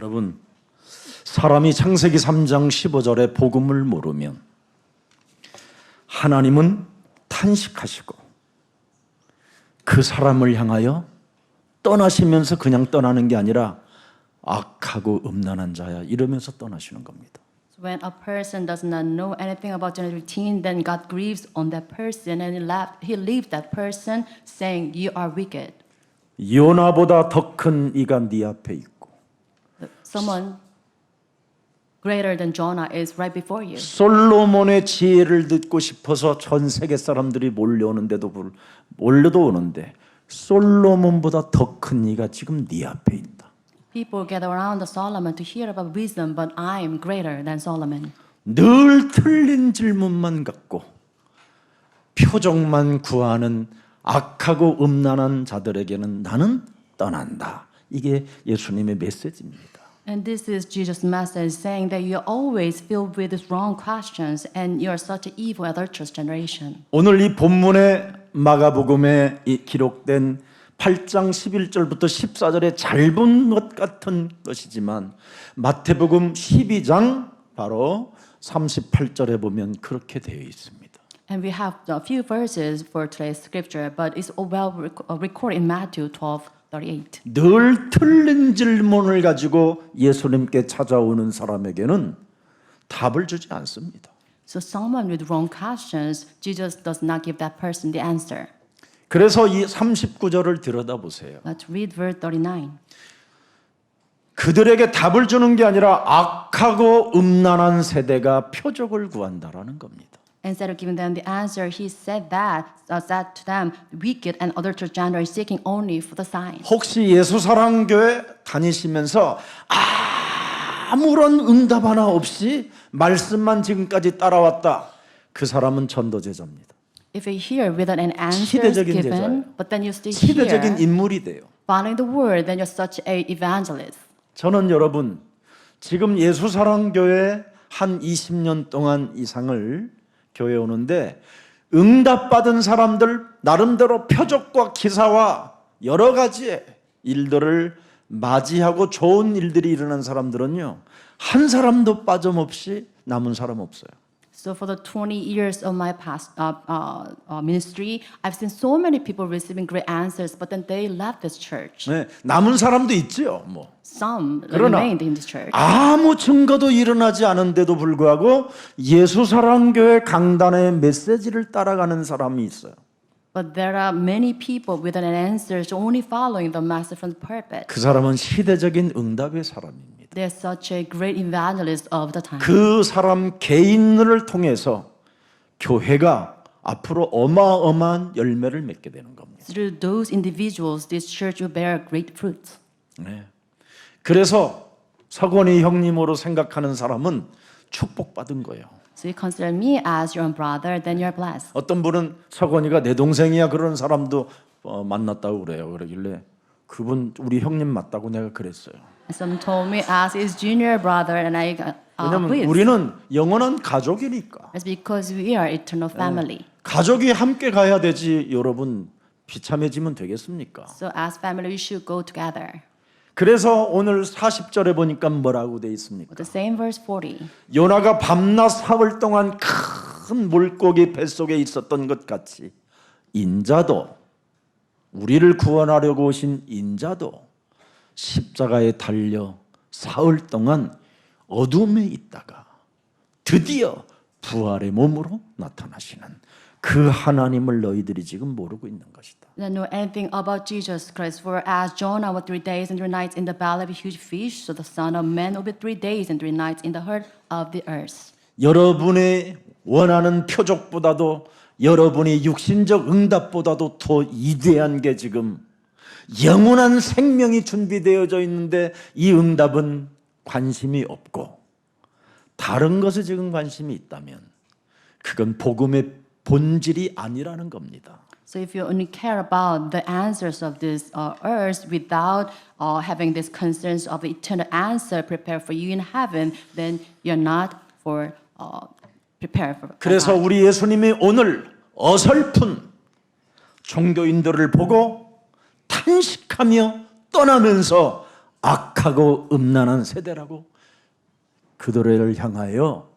여러분, 사람이 창세기 3장 15절의 복음을 모르면 하나님은 탄식하시고 그 사람을 향하여 떠나시면서 그냥 떠나는 게 아니라 악하고 음란한 자야 이러면서 떠나시는 겁니다. When a person does not know anything about Genesis 15, then God grieves on that person and he leaves that person saying, "You are wicked." 요나보다 더 큰 이가 네 앞에 있고 Someone greater than Jonah is right before you. 솔로몬의 지혜를 듣고 싶어서 전 세계 사람들이 몰려오는데도 몰려도 오는데 솔로몬보다 더 큰 이가 지금 네 앞에 있다. People gather around the Solomon to hear about wisdom, but I am greater than Solomon. 늘 틀린 질문만 갖고 표적만 구하는 악하고 음란한 자들에게는 나는 떠난다. 이게 예수님의 메시지입니다. And this is Jesus' message saying that you're always filled with these wrong questions and you're such an evil, adulterous generation. 오늘 이 본문의 마가복음에 기록된 8장 11절부터 14절의 짧은 것 같은 것이지만 마태복음 12장 바로 38절에 보면 그렇게 되어 있습니다. And we have a few verses for today's scripture, but it's well recorded in Matthew 12:38. 늘 틀린 질문을 가지고 예수님께 찾아오는 사람에게는 답을 주지 않습니다. So someone with wrong questions, Jesus does not give that person the answer. 그래서 이 39절을 들여다보세요. Let's read verse 39. 그들에게 답을 주는 게 아니라 악하고 음란한 세대가 표적을 구한다라는 겁니다. Instead of giving them the answer, he said to them, wicked and adulterous generation seeking only for the sign. 혹시 예수사랑교회 다니시면서 아무런 응답 하나 없이 말씀만 지금까지 따라왔다. 그 사람은 전도제자입니다. If you're here without an answer 시대적인 given, 제자예요. but then you stay 시대적인 here 인물이 돼요. following the word, then you're such an evangelist. 저는 여러분 지금 예수사랑교회 한 20년 동안 이상을 교회 오는데 응답받은 사람들 나름대로 표적과 기사와 여러 가지의 일들을 맞이하고 좋은 일들이 일어난 사람들은요 한 사람도 빠짐없이 남은 사람 없어요. So for the 20 years of my past ministry, I've seen so many people receiving great answers, but then they left this church. 네, 남은 사람도 있지요. 뭐. Some 그러나 remained in this church. 아무 증거도 일어나지 않은데도 불구하고 예수사랑교회 강단의 메시지를 따라가는 사람이 있어요. But there are many people without an answer, only following the message from the pulpit. 그 사람은 시대적인 응답의 사람입니다. They're such a great evangelist of the time. 그 사람 개인을 통해서 교회가 앞으로 어마어마한 열매를 맺게 되는 겁니다. Through those individuals, this church will bear great fruits. 네. 그래서 서건이 형님으로 생각하는 사람은 축복받은 거예요. So you consider me as your own brother, then you're blessed. 어떤 분은 서건이가 내 동생이야 그런 사람도 만났다고 그래요. 그러길래 그분 우리 형님 맞다고 내가 그랬어요. Some told me as his junior brother, and I 왜냐면 agreed. 우리는 영원한 가족이니까. It's because we are eternal family. 가족이 함께 가야 되지 여러분 비참해지면 되겠습니까? So as family, we should go together. 그래서 오늘 40절에 보니까 뭐라고 돼 있습니까? The same verse 40. 요나가 밤낮 사흘 동안 큰 물고기 뱃속에 있었던 것 같이 인자도 우리를 구원하려고 오신 인자도 십자가에 달려 사흘 동안 어둠에 있다가 드디어 부활의 몸으로 나타나시는 그 하나님을 너희들이 지금 모르고 있는 것이다. They know anything about Jesus Christ. For as Jonah was 3 days and 3 nights in the belly of a huge fish, so the Son of Man will be 3 days and 3 nights in the heart of the earth. 여러분의 원하는 표적보다도 여러분의 육신적 응답보다도 더 이대한 게 지금 영원한 생명이 준비되어져 있는데 이 응답은 관심이 없고 다른 것에 지금 관심이 있다면 그건 복음의 본질이 아니라는 겁니다. So if you only care about the answers of this earth without having these concerns of the eternal answer prepared for you in heaven, then you're not prepared for. 그래서 우리 예수님이 오늘 어설픈 종교인들을 보고 탄식하며 떠나면서 악하고 음란한 세대라고 그들을 향하여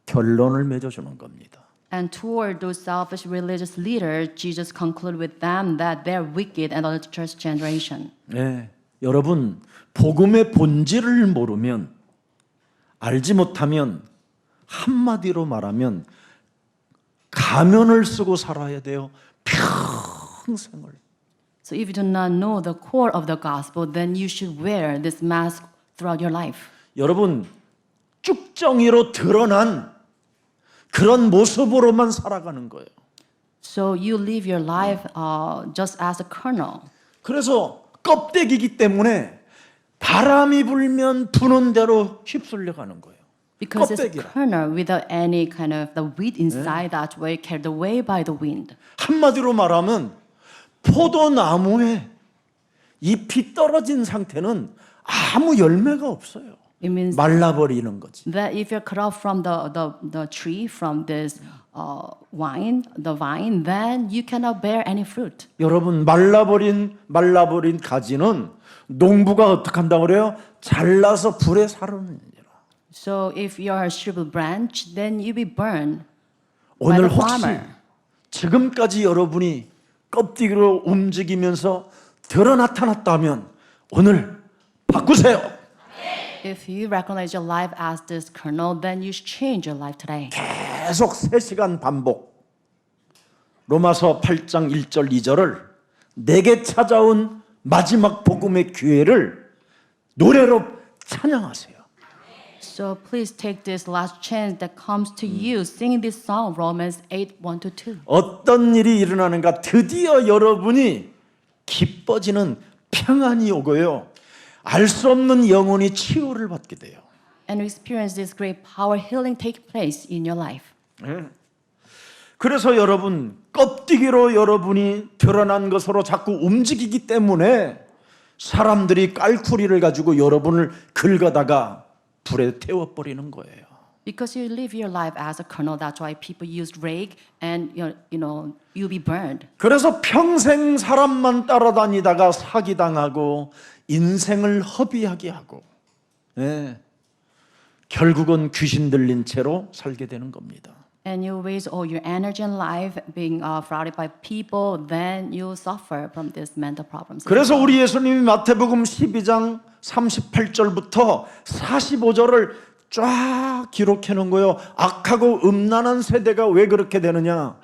결론을 맺어주는 겁니다. And toward those selfish religious leaders, Jesus concluded with them that they're wicked and adulterous generation. 네, 여러분 복음의 본질을 모르면 알지 못하면 한마디로 말하면 가면을 쓰고 살아야 돼요. 평생을. So if you do not know the core of the gospel, then you should wear this mask throughout your life. 여러분 쭉정이로 드러난 그런 모습으로만 살아가는 거예요. So you live your life just as a kernel. 그래서 껍데기이기 때문에 바람이 불면 부는 대로 휩쓸려 가는 거예요. Because it's a 껍데기라. kernel without any kind of the wheat inside that way carried away by the wind. 한마디로 말하면 포도나무에 잎이 떨어진 상태는 아무 열매가 없어요. It means 말라버리는 거지. that if you're cut off from the tree, from this the vine, then you cannot bear any fruit. 여러분 말라버린 가지는 농부가 어떻게 한다고 그래요? 잘라서 불에 사르느니라. So if you are a shriveled branch, then you be burned by 오늘 the 혹시 farmer. 지금까지 여러분이 껍데기로 움직이면서 드러 나타났다면 오늘 바꾸세요. If you recognize your life as this kernel, then you should change your life today. 계속 3시간 반복. 로마서 8장 1절 2절을 내게 찾아온 마지막 복음의 기회를 노래로 찬양하세요. So please take this last chance that comes to you, singing this song, Romans 8, 1-2. 어떤 일이 일어나는가 드디어 여러분이 기뻐지는 평안이 오고요. 알 수 없는 영혼이 치유를 받게 돼요. And you experience this great power healing take place in your life. 그래서 여러분 껍데기로 여러분이 드러난 것으로 자꾸 움직이기 때문에 사람들이 깔쿠리를 가지고 여러분을 긁어다가 불에 태워버리는 거예요. Because you live your life as a kernel, that's why people use rake and you'll be burned. 그래서 평생 사람만 따라다니다가 사기당하고 인생을 허비하게 하고 결국은 귀신 들린 채로 살게 되는 겁니다. And you waste all your energy in life being frauded by people, then you suffer from these mental problems. 그래서 우리 예수님이 마태복음 12장 38절부터 45절을 쫙 기록해 놓은 거예요. 악하고 음란한 세대가 왜 그렇게 되느냐?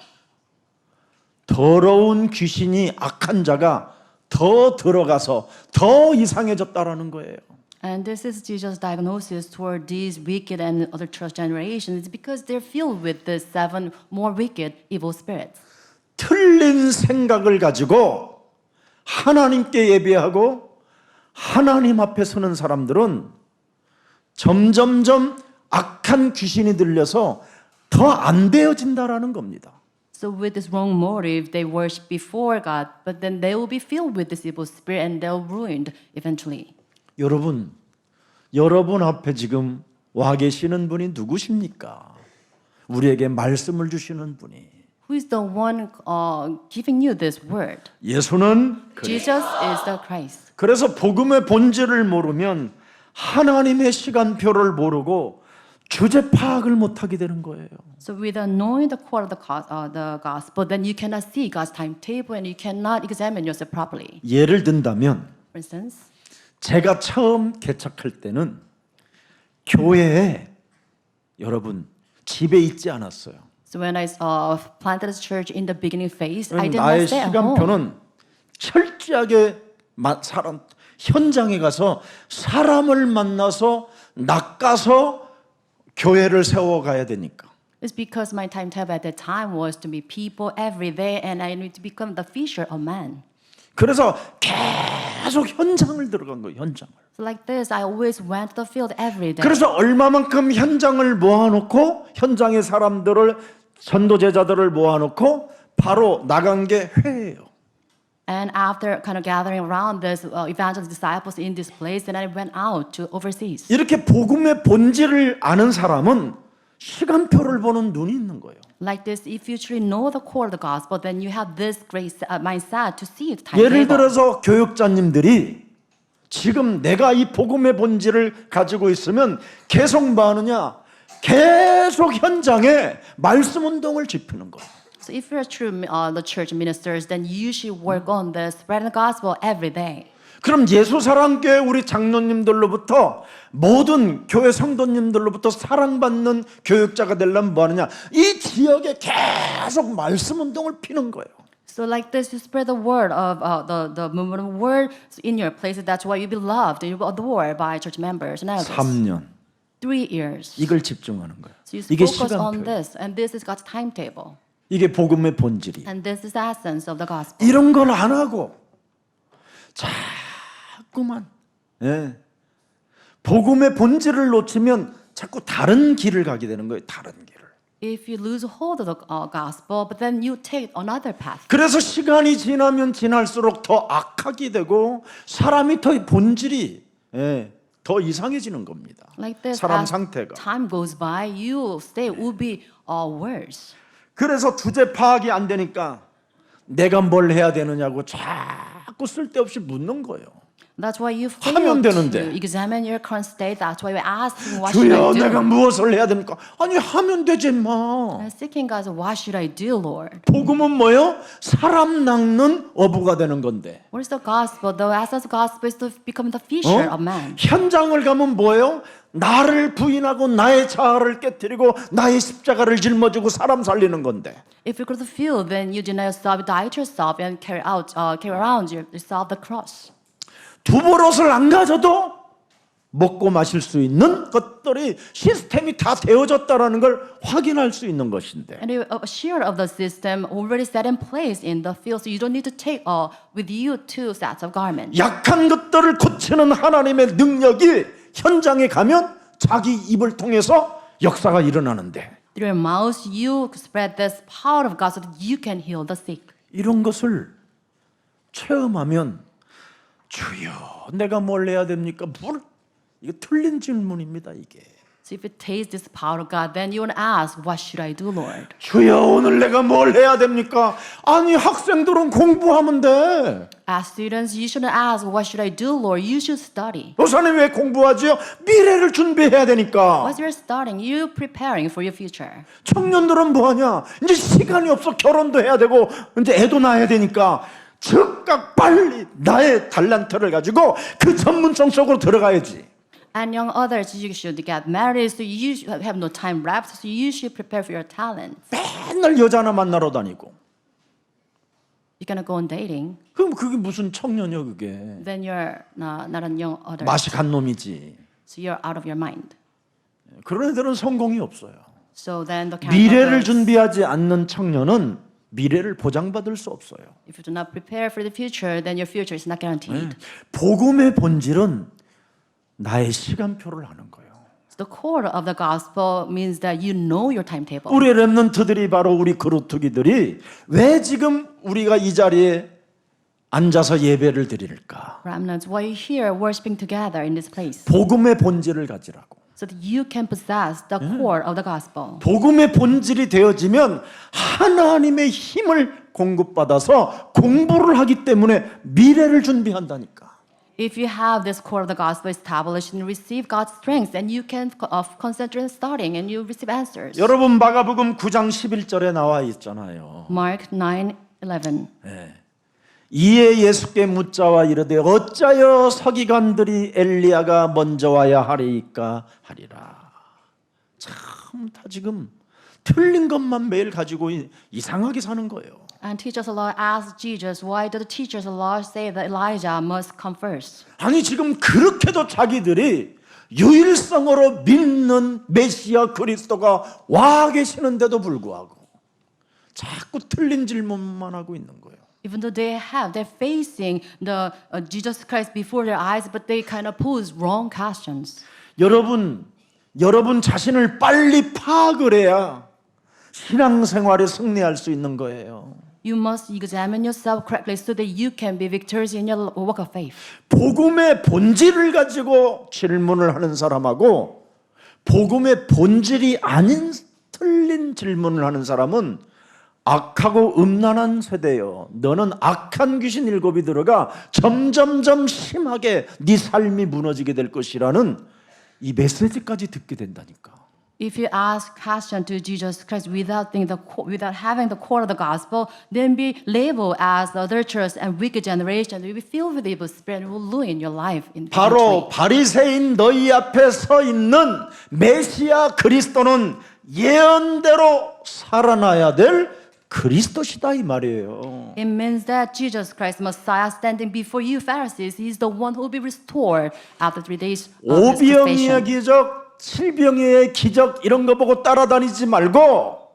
더러운 귀신이 악한 자가 더 들어가서 더 이상해졌다라는 거예요. And this is Jesus' diagnosis toward these wicked and adulterous generations because they're filled with the 7 more wicked evil spirits. 틀린 생각을 가지고 하나님께 예배하고 하나님 앞에 서는 사람들은 점점점 악한 귀신이 들려서 더 안 되어진다라는 겁니다. So with this wrong motive, they worship before God, but then they will be filled with this evil spirit and they'll ruined eventually. 여러분 앞에 지금 와 계시는 분이 누구십니까? 우리에게 말씀을 주시는 분이. Who is the one giving you this word? 예수는 Jesus is the Christ. 그래서 복음의 본질을 모르면 하나님의 시간표를 모르고 주제 파악을 못하게 되는 거예요. So without knowing the core of the gospel, then you cannot see God's timetable and you cannot examine yourself properly. 예를 든다면 For instance, 제가 처음 개척할 때는 교회에 여러분 집에 있지 않았어요. so when I planted a church in the beginning phase, I did not 나의 stay at home. 시간표는 철저하게 현장에 가서 사람을 만나서 낚아서 교회를 세워가야 되니까. It's because my timetable at that time was to meet people every day and I need to become the fisher of men. 그래서 계속 현장을 들어간 거예요. 현장을. So like this, I always went to the field every day. 그래서 얼마만큼 현장을 모아놓고 현장의 사람들을 전도제자들을 모아놓고 바로 나간 게 회예요. And after kind of gathering around this evangelist disciples in this place, then I went out to overseas. 이렇게 복음의 본질을 아는 사람은 시간표를 보는 눈이 있는 거예요. Like this, if you truly know the core of the gospel, then you have this great mindset to see the 예를 timetable. 들어서 교육자님들이 지금 내가 이 복음의 본질을 가지고 있으면 계속 뭐 하느냐? 계속 현장에 말씀 운동을 지피는 거예요. So if you're true the church ministers, then you should work on the spreading the gospel every day. 그럼 예수사랑교회 우리 장로님들로부터 모든 교회 성도님들로부터 사랑받는 교육자가 되려면 뭐 하느냐? 이 지역에 계속 말씀 운동을 피는 거예요. So like this, you spread the word of the movement of word in your places. That's why you'll be loved and you'll be adored by church members and elders. 3년 3 years. 이걸 집중하는 거예요. So you 이게 focus on 시간표. this, and this is God's timetable, 이게 복음의 본질이. and this is the essence of the gospel. 이런 걸 안 하고 자꾸만 복음의 본질을 놓치면 자꾸 다른 길을 가게 되는 거예요. 다른 길을. If you lose hold of the gospel, but then you take another path. 그래서 시간이 지나면 지날수록 더 악하게 되고 사람이 더 본질이 더 이상해지는 겁니다. Like this, 사람 as 상태가. time goes by, you state will be worse. 그래서 주제 파악이 안 되니까 내가 뭘 해야 되느냐고 자꾸 쓸데없이 묻는 거예요. That's why you 하면 fail to 되는데. examine your current state. That's why you're asking, what should 주여 I do? 내가 무엇을 해야 됩니까? 아니 하면 되지 뭐. And seeking God, what should I do, Lord? 복음은 뭐요? 사람 낚는 어부가 되는 건데. What is the gospel? The essence of gospel is to become the fisher of man. 현장을 가면 뭐예요? 나를 부인하고 나의 자아를 깨뜨리고 나의 십자가를 짊어지고 사람 살리는 건데. If you go to the field, then you deny yourself, die to yourself, and carry around yourself the cross. 두 버릇을 안 가져도 먹고 마실 수 있는 것들이 시스템이 다 되어졌다라는 걸 확인할 수 있는 것인데. And a share of the system already set in place in the field, so you don't need to take with you 2 sets of garments. 약한 것들을 고치는 하나님의 능력이 현장에 가면 자기 입을 통해서 역사가 일어나는데 Through your mouth, you spread this power of God so that you can heal the sick. 이런 것을 체험하면 주여 내가 뭘 해야 됩니까? 이거 틀린 질문입니다 이게. So if you taste this power of God, then you will ask, what should I do, Lord? 주여 오늘 내가 뭘 해야 됩니까? 아니 학생들은 공부하면 돼. As students, you shouldn't ask, what should I do, Lord? You should study. 목사님 왜 공부하지요? 미래를 준비해야 되니까. What you're studying, you preparing for your future. 청년들은 뭐하냐? 이제 시간이 없어 결혼도 해야 되고 이제 애도 낳아야 되니까 즉각 빨리 나의 달란트를 가지고 그 전문성 속으로 들어가야지. And young others, you should get married, so you have no time left, so you should prepare for your talents. 맨날 여자 하나 만나러 다니고. You're gonna go on dating, 그럼 그게 무슨 청년이야 그게. then you're not a young adult, 맛이 간 놈이지. so you're out of your mind. 그런 애들은 성공이 없어요. So then the kind 미래를 of 준비하지 않는 청년은 미래를 보장받을 수 없어요. if you do not prepare for the future, then your future is not guaranteed. 복음의 본질은 나의 시간표를 하는 거예요. So the core of the gospel means that you know your timetable. 우리 렘넌트들이 바로 우리 그루트기들이 왜 지금 우리가 이 자리에 앉아서 예배를 드릴까? Remnants, why you here worshiping together in this place, 복음의 본질을 가지라고. so that you can possess the core of the gospel. 복음의 본질이 되어지면 하나님의 힘을 공급받아서 공부를 하기 때문에 미래를 준비한다니까. If you have this core of the gospel established and receive God's strength, then you can concentrate on studying and you receive answers. 여러분 마가복음 9장 11절에 나와 있잖아요. Mark 9:11. 이에 예수께 묻자와 이르되 어찌하여 서기관들이 엘리야가 먼저 와야 하리까 하리라. 참 다 지금 틀린 것만 매일 가지고 이상하게 사는 거예요. And teachers of law asked Jesus, why do the teachers of law say that Elijah must come first? 아니 지금 그렇게도 자기들이 유일성으로 믿는 메시아 그리스도가 와 계시는데도 불구하고 자꾸 틀린 질문만 하고 있는 거예요. Even though they're facing the Jesus Christ before their eyes, but they kind of pose wrong questions. 여러분 자신을 빨리 파악을 해야 신앙생활에 승리할 수 있는 거예요. You must examine yourself correctly so that you can be victorious in your walk of faith. 복음의 본질을 가지고 질문을 하는 사람하고 복음의 본질이 아닌 틀린 질문을 하는 사람은 악하고 음란한 세대여, 너는 악한 귀신 7이 들어가 점점점 심하게 네 삶이 무너지게 될 것이라는 이 메시지까지 듣게 된다니까. If you ask question to Jesus Christ without having the core of the gospel, then be labeled as the adulterous and wicked generation. You will be filled with evil spirit and will ruin your life. 바로 바리새인 너희 앞에 서 있는 메시아 그리스도는 예언대로 살아나야 될 그리스도시다 이 말이에요. It means that Jesus Christ, Messiah, standing before you Pharisees, He's the one who will be restored after 3 days of His 오병이의 confession. 기적, 칠병이의 기적 이런 거 보고 따라다니지 말고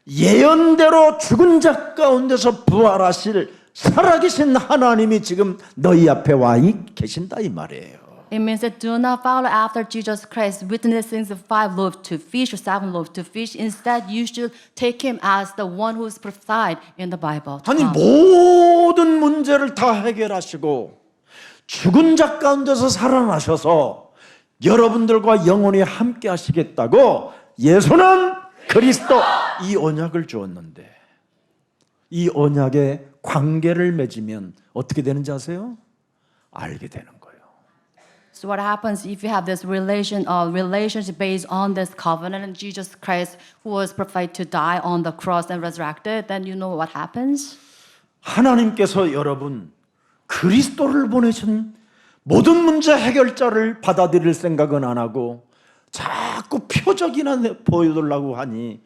예언대로 죽은 자 가운데서 부활하실 살아계신 하나님이 지금 너희 앞에 와 계신다 이 말이에요. It means that do not follow after Jesus Christ, witnessing the 5 loaves to fish or 7 loaves to fish. Instead, you should take Him as the one who is prophesied in the Bible. 아니 모든 문제를 다 해결하시고 죽은 자 가운데서 살아나셔서 여러분들과 영원히 함께 하시겠다고 예수는 그리스도 이 언약을 주었는데 이 언약의 관계를 맺으면 어떻게 되는지 아세요? 알게 되는 거예요. So what happens if you have this relationship based on this covenant and Jesus Christ who was prophesied to die on the cross and resurrected, then you know what happens? 하나님께서 여러분 그리스도를 보내신 모든 문제 해결자를 받아들일 생각은 안 하고 자꾸 표적이나 보여달라고 하니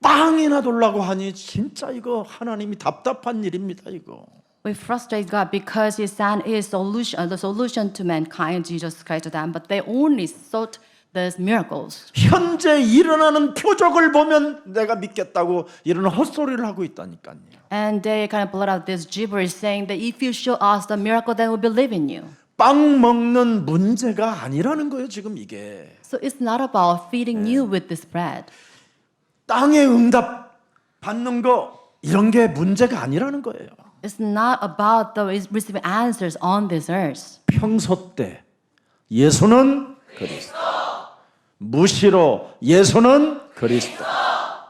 빵이나 돌라고 하니 진짜 이거 하나님이 답답한 일입니다 이거. We frustrate God because His Son is the solution to mankind, Jesus Christ to them, but they only sought these miracles. 현재 일어나는 표적을 보면 내가 믿겠다고 이런 헛소리를 하고 있다니까요. And they kind of blurt out this gibberish saying that if you show us the miracle, then we'll believe in you. 빵 먹는 문제가 아니라는 거예요 지금 이게. So it's not about feeding you with this bread. 땅에 응답 받는 거 이런 게 문제가 아니라는 거예요. It's not about receiving answers on this earth. 평소 때 예수는 그리스도, 무시로 예수는 그리스도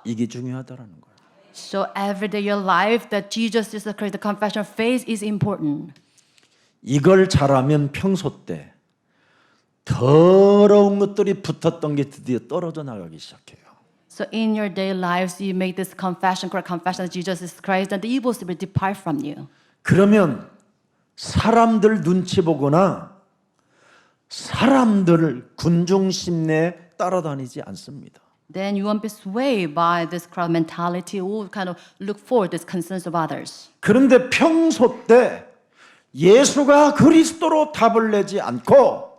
이게 중요하다라는 거예요. So every day your life that Jesus is the Christ, the confession of faith is important. 이걸 잘하면 평소 때 더러운 것들이 붙었던 게 드디어 떨어져 나가기 시작해요. So in your daily lives, you make this confession, correct confession that Jesus is Christ, and the evil spirit depart from you. 그러면 사람들 눈치 보거나 사람들을 군중심내에 따라다니지 않습니다. Then you won't be swayed by this crowd mentality or kind of look for this concerns of others. 그런데 평소 때 예수가 그리스도로 답을 내지 않고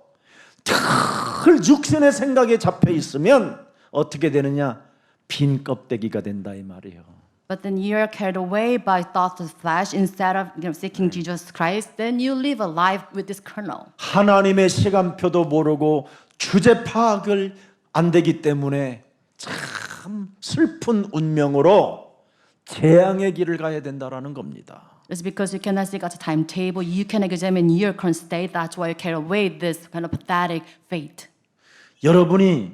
늘 육신의 생각에 잡혀 있으면 어떻게 되느냐? 빈 껍데기가 된다 이 말이에요. But then you're carried away by thoughts of flesh instead of seeking Jesus Christ. Then you live a life with this kernel. 하나님의 시간표도 모르고 주제 파악을 안 되기 때문에 참 슬픈 운명으로 재앙의 길을 가야 된다라는 겁니다. It's because you cannot seek out a timetable. You cannot examine your current state. That's why you carry away this kind of pathetic fate. 여러분이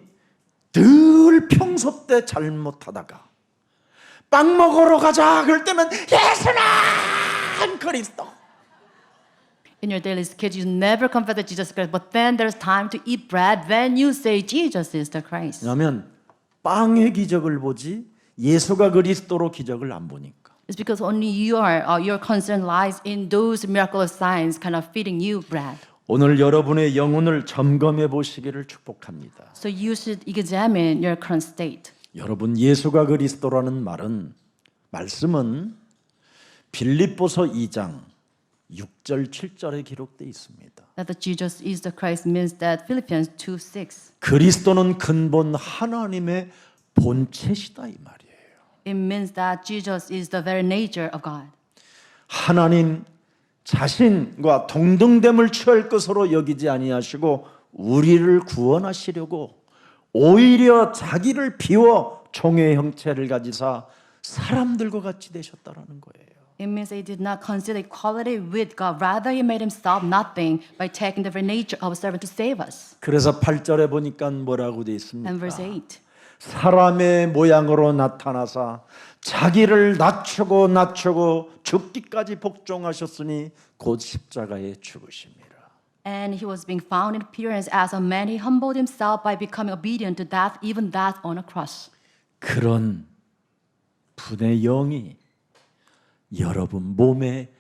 늘 평소 때 잘못하다가 빵 먹으러 가자 그럴 때면 예수는 그리스도. In your daily schedule, you never confess that Jesus Christ. But then there's time to eat bread. Then you say Jesus is the Christ. 왜냐하면 빵의 기적을 보지 예수가 그리스도로 기적을 안 보니까. It's because only your concern lies in those miraculous signs kind of feeding you bread. 오늘 여러분의 영혼을 점검해 보시기를 축복합니다. So you should examine your current state. 여러분 예수가 그리스도라는 말씀은 빌립보서 2장 6절 7절에 기록되어 있습니다. That Jesus is the Christ means that Philippians 2:6. 그리스도는 근본 하나님의 본체시다 이 말이에요. It means that Jesus is the very nature of God. 하나님 자신과 동등됨을 취할 것으로 여기지 아니하시고 우리를 구원하시려고 오히려 자기를 비워 종의 형체를 가지사 사람들과 같이 되셨다라는 거예요. It means he did not consider equality with God. Rather, he made himself nothing by taking the very nature of a servant to save us. 그래서 8절에 보니까 뭐라고 돼 있습니까? And verse 8. 사람의 모양으로 나타나사 자기를 낮추고 죽기까지 복종하셨으니 곧 십자가에 죽으심이라. And he was being found in appearance as a man. He humbled himself by becoming obedient to death, even death on a cross. 그런 분의 영이 여러분 몸에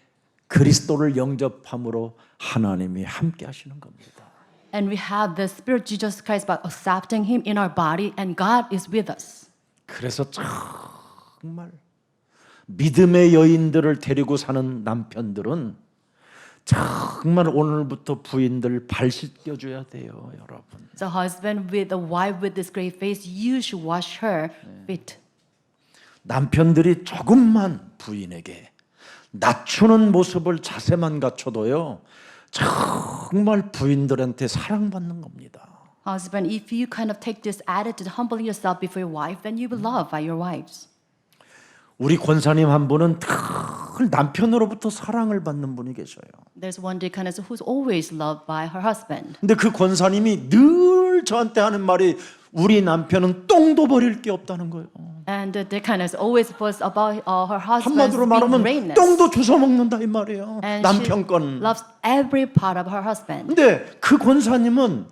그리스도를 영접함으로 하나님이 함께 하시는 겁니다. And we have the Spirit Jesus Christ by accepting him in our body, and God is with us. 그래서 정말 믿음의 여인들을 데리고 사는 남편들은 정말 오늘부터 부인들 발 씻겨줘야 돼요, 여러분. So husband with a wife with this great face, you should wash her feet. 남편들이 조금만 부인에게 낮추는 모습을 자세만 갖춰도요, 정말 부인들한테 사랑받는 겁니다. Husband, if you kind of take this attitude, humbling yourself before your wife, then you will love by your wives. 우리 권사님 한 분은 늘 남편으로부터 사랑을 받는 분이 계셔요. There's one deaconess who's always loved by her husband. 근데 그 권사님이 늘 저한테 하는 말이 우리 남편은 똥도 버릴 게 없다는 거예요. And the deaconess always boasts about her husband's 한마디로 being 말하면 greatness. 똥도 주워 먹는다 이 말이에요. And 남편 she 건. loves every part of her husband. 근데 그 권사님은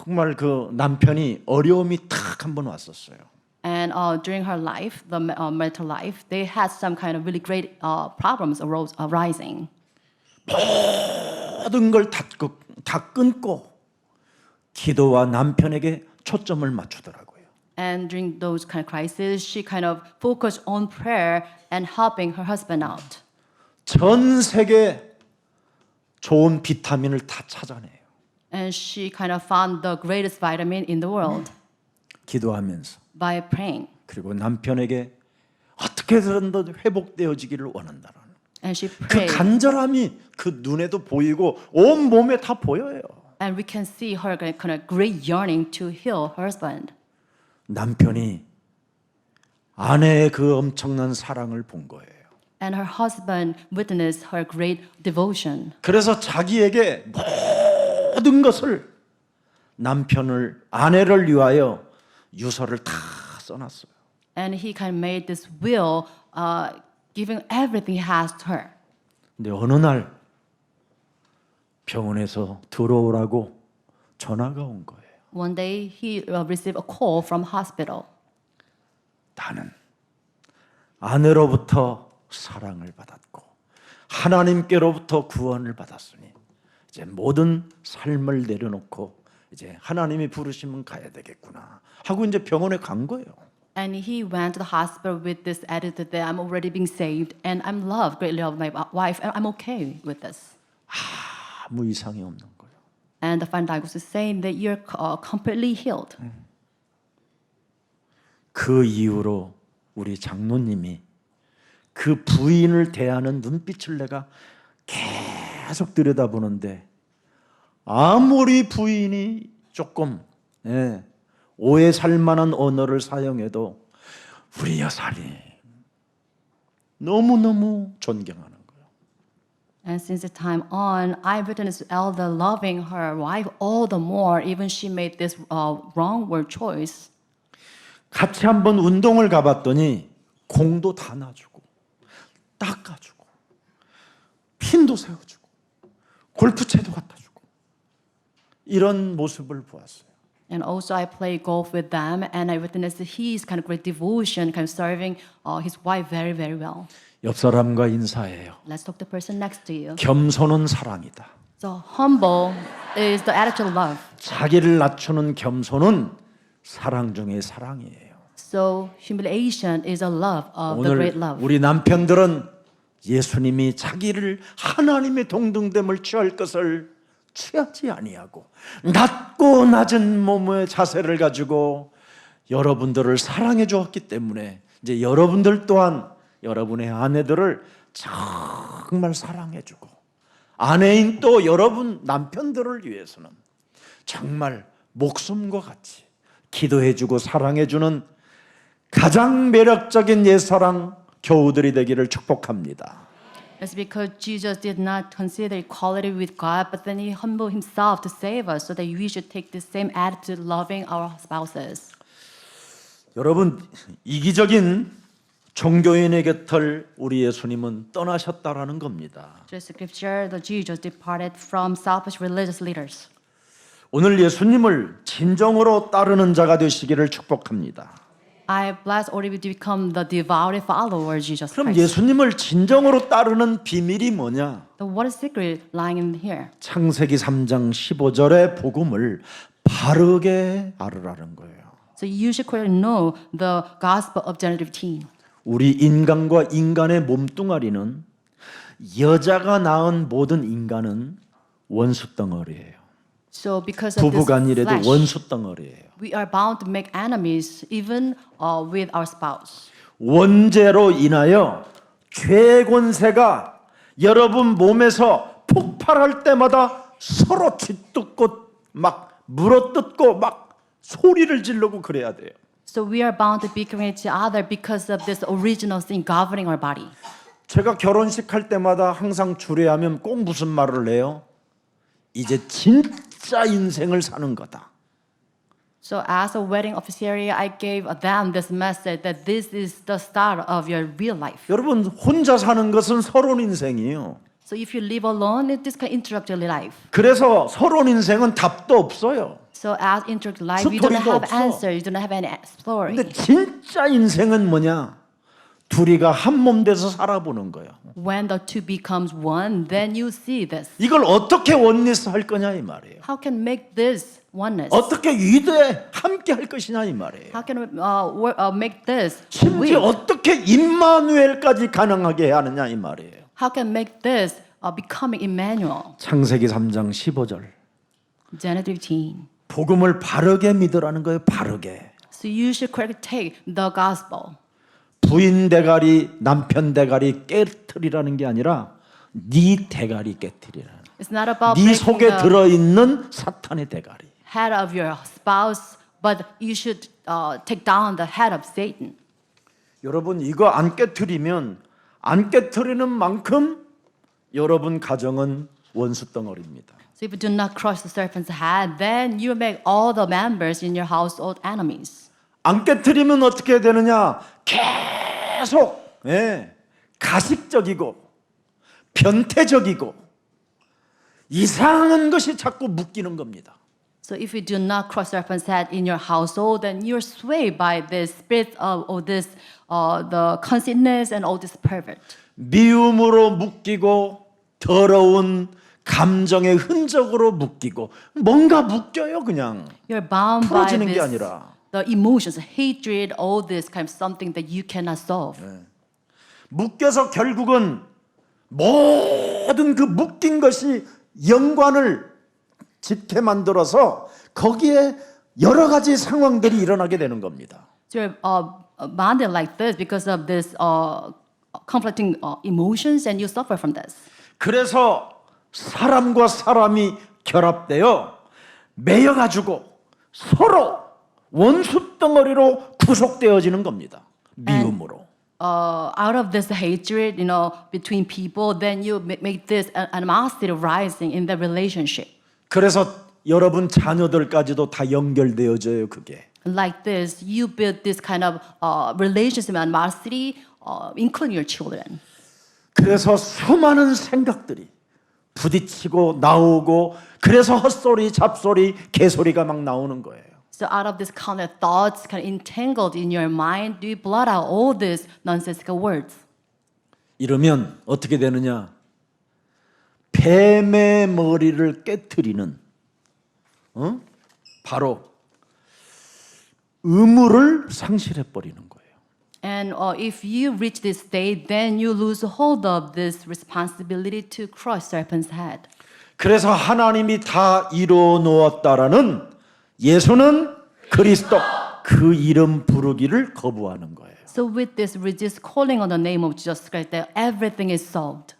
정말 그 남편이 어려움이 탁 한 번 왔었어요. And during her life, the marital life, they had some kind of really great problems arising. 모든 걸 다 끊고 기도와 남편에게 초점을 맞추더라고요. And during those kind of crises, she kind of focused on prayer and helping her husband out. 전 세계 좋은 비타민을 다 찾아내요. And she kind of found the greatest vitamin in the world 기도하면서. by praying. 그리고 남편에게 어떻게든 더 회복되어지기를 원한다는 And she 그 prayed. 간절함이 그 눈에도 보이고 온 몸에 다 보여요. And we can see her kind of great yearning to heal her husband. 남편이 아내의 그 엄청난 사랑을 본 거예요. And her husband witnessed her great devotion. 그래서 자기에게 모든 것을 아내를 위하여 유서를 다 써놨어요. And he kind of made this will, giving everything he has to her. 근데 어느 날 병원에서 들어오라고 전화가 온 거예요. One day he received a call from hospital. 나는 아내로부터 사랑을 받았고 하나님께로부터 구원을 받았으니 이제 모든 삶을 내려놓고 이제 하나님이 부르시면 가야 되겠구나 하고 이제 병원에 간 거예요. And he went to the hospital with this attitude that I'm already being saved and I'm loved greatly of my wife and I'm okay with this. 아무 이상이 없는 거예요. And the final diagnosis is saying that you're completely healed. 그 이후로 우리 장로님이 그 부인을 대하는 눈빛을 내가 계속 들여다보는데 아무리 부인이 조금 오해 살 만한 언어를 사용해도 우리 여사님 너무너무 존경하는 거예요. And since the time on, I witnessed Elder loving her wife all the more, even she made this wrong word choice. 같이 한번 운동을 가봤더니 공도 다 놔주고 닦아주고 핀도 세워주고 골프채도 갖다 주고 이런 모습을 보았어요. And also I play golf with them and I witnessed his kind of great devotion, kind of serving his wife very, very well. 옆 사람과 인사해요. Let's talk to the person next to you. 겸손은 사랑이다. So humble is the attitude of love. 자기를 낮추는 겸손은 사랑 중에 사랑이에요. So humiliation is a love of the great 오늘 love. 우리 남편들은 예수님이 자기를 하나님의 동등됨을 취할 것을 취하지 아니하고 낮고 낮은 몸의 자세를 가지고 여러분들을 사랑해 주었기 때문에 이제 여러분들 또한 여러분의 아내들을 정말 사랑해 주고 아내인 또 여러분 남편들을 위해서는 정말 목숨과 같이 기도해 주고 사랑해 주는 가장 매력적인 옛사랑 교우들이 되기를 축복합니다. It's because Jesus did not consider equality with God, but then he humbled himself to save us so that we should take the same attitude loving our spouses. 여러분, 이기적인 종교인의 곁을 우리 예수님은 떠나셨다라는 겁니다. Just scripture, the Jesus departed from selfish religious leaders. 오늘 예수님을 진정으로 따르는 자가 되시기를 축복합니다. I bless all of you to become the devoted follower of Jesus 그럼 Christ. 예수님을 진정으로 따르는 비밀이 뭐냐? So what is secret lying in here? 창세기 3장 15절의 복음을 바르게 알으라는 거예요. So you should clearly know the gospel of Genesis 15. 우리 인간과 인간의 몸뚱아리는 여자가 낳은 모든 인간은 원수 덩어리예요. So because of this 부부간이라도 flesh, 원수 덩어리예요. we are bound to make enemies even with our spouse. 원죄로 인하여 죄의 권세가 여러분 몸에서 폭발할 때마다 서로 짓뜯고 막 물어뜯고 막 소리를 지르고 그래야 돼요. So we are bound to bicker each other because of this original sin governing our body. 제가 결혼식 할 때마다 항상 주례하면 꼭 무슨 말을 해요? 이제 진짜 인생을 사는 거다. So as a wedding officiary, I gave them this message that this is the start of your real life. 여러분 혼자 사는 것은 서론 인생이에요. So if you live alone, this can interrupt your life. 그래서 서론 인생은 답도 없어요. So as interrupt life, you don't 스토리도 have 없어. answer, you don't have any story. 근데 진짜 인생은 뭐냐? 둘이가 한 몸 돼서 살아보는 거예요. When the two becomes one, then you see this. 이걸 어떻게 원리스 할 거냐 이 말이에요. How can make this oneness? 어떻게 위대해 함께 할 것이냐 이 말이에요. How can make this 심지어 weak? 어떻게 임마누엘까지 가능하게 해야 하느냐 이 말이에요. How can make this becoming Emmanuel? 창세기 3장 15절. Genesis 15. 복음을 바르게 믿으라는 거예요. 바르게. So you should correctly take the gospel. 부인 대가리, 남편 대가리 깨트리라는 게 아니라 네 대가리 깨트리라는. It's not about 네 breaking 속에 the 들어 있는 사탄의 대가리. head of your spouse, but you should take down the head of Satan. 여러분 이거 안 깨트리면 안 깨트리는 만큼 여러분 가정은 원수 덩어리입니다. So if you do not crush the serpent's head, then you make all the members in your household enemies. 안 깨트리면 어떻게 되느냐? 계속 가식적이고 변태적이고 이상한 것이 자꾸 묶이는 겁니다. So if you do not crush serpent's head in your household, then you're swayed by this spirit of this, the conceitness and all this pervert. 미움으로 묶이고 더러운 감정의 흔적으로 묶이고 뭔가 묶여요 그냥. You're bound by 풀어지는 게 this, 아니라. the emotions, hatred, all this kind of something that you cannot solve. 묶여서 결국은 모든 그 묶인 것이 연관을 짓게 만들어서 거기에 여러 가지 상황들이 일어나게 되는 겁니다. So you're bounded like this because of this conflicting emotions, and you suffer from this. 그래서 사람과 사람이 결합되어 매여가지고 서로 원수 덩어리로 구속되어지는 겁니다. 미움으로. Out of this hatred, between people, then you make this animosity rising in the relationship. 그래서 여러분 자녀들까지도 다 연결되어져요 그게. Like this, you build this kind of relationship animosity, including your children. 그래서 수많은 생각들이 부딪히고 나오고 그래서 헛소리, 잡소리, 개소리가 막 나오는 거예요. So out of this kind of thoughts, kind of entangled in your mind, you blot out all these nonsensical words. 이러면 어떻게 되느냐? 뱀의 머리를 깨트리는 바로 의무를 상실해 버리는 거예요. And if you reach this state, then you lose hold of this responsibility to crush serpent's head. 그래서 하나님이 다 이루어 놓았다라는 예수는 그리스도 그 이름 부르기를 거부하는 거예요. So with this, resist calling on the name of Jesus Christ, that everything is solved.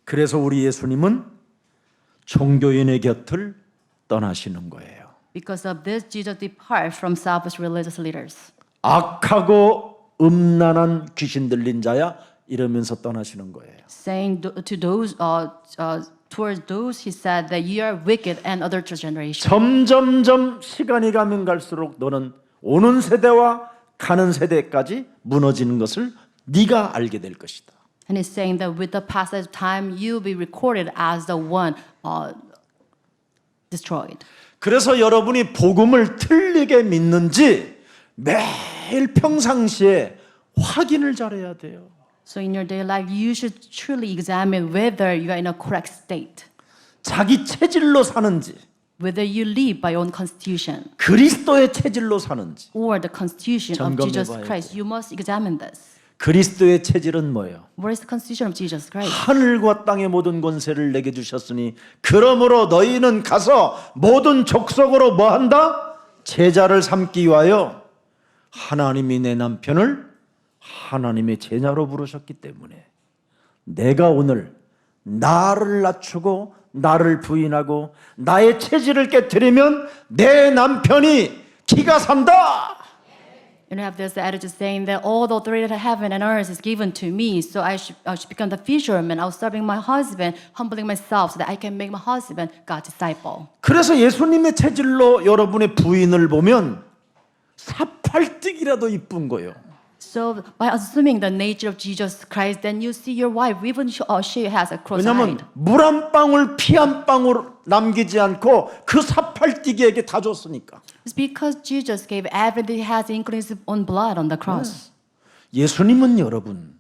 그래서 우리 예수님은 종교인의 곁을 떠나시는 거예요. Because of this, Jesus depart from selfish religious leaders. 악하고 음란한 귀신 들린 자야 이러면서 떠나시는 거예요. Saying to those, towards those, he said that you are wicked and adulterous generation. 점점점 시간이 가면 갈수록 너는 오는 세대와 가는 세대까지 무너지는 것을 네가 알게 될 것이다. And he's saying that with the passage of time, you'll be recorded as the one destroyed. 그래서 여러분이 복음을 틀리게 믿는지 매일 평상시에 확인을 잘해야 돼요. So in your daily life, you should truly examine whether you are in a correct state, 자기 체질로 사는지 whether you live by your own constitution 그리스도의 체질로 사는지. or the constitution of 점검해 Jesus 봐야 Christ. You must examine this. 그리스도의 체질은 뭐예요? What is the constitution of Jesus Christ? 하늘과 땅의 모든 권세를 내게 주셨으니 그러므로 너희는 가서 모든 족속으로 뭐 한다? 제자를 삼기 위하여 하나님이 내 남편을 하나님의 제자로 부르셨기 때문에 내가 오늘 나를 낮추고 나를 부인하고 나의 체질을 깨뜨리면 내 남편이 기가 산다. And you have this attitude saying that all the authority of heaven and earth is given to me, so I should become the fisherman. I was serving my husband, humbling myself so that I can make my husband God's disciple. 그래서 예수님의 체질로 여러분의 부인을 보면 사팔뜨기라도 이쁜 거예요. So by assuming the nature of Jesus Christ, then you see your wife, even she has a cross 왜냐하면 eye. 물 한 방울 피 한 방울 남기지 않고 그 사팔뜨기에게 다 줬으니까. It's because Jesus gave everything he has, including his own blood on the cross. 예수님은 여러분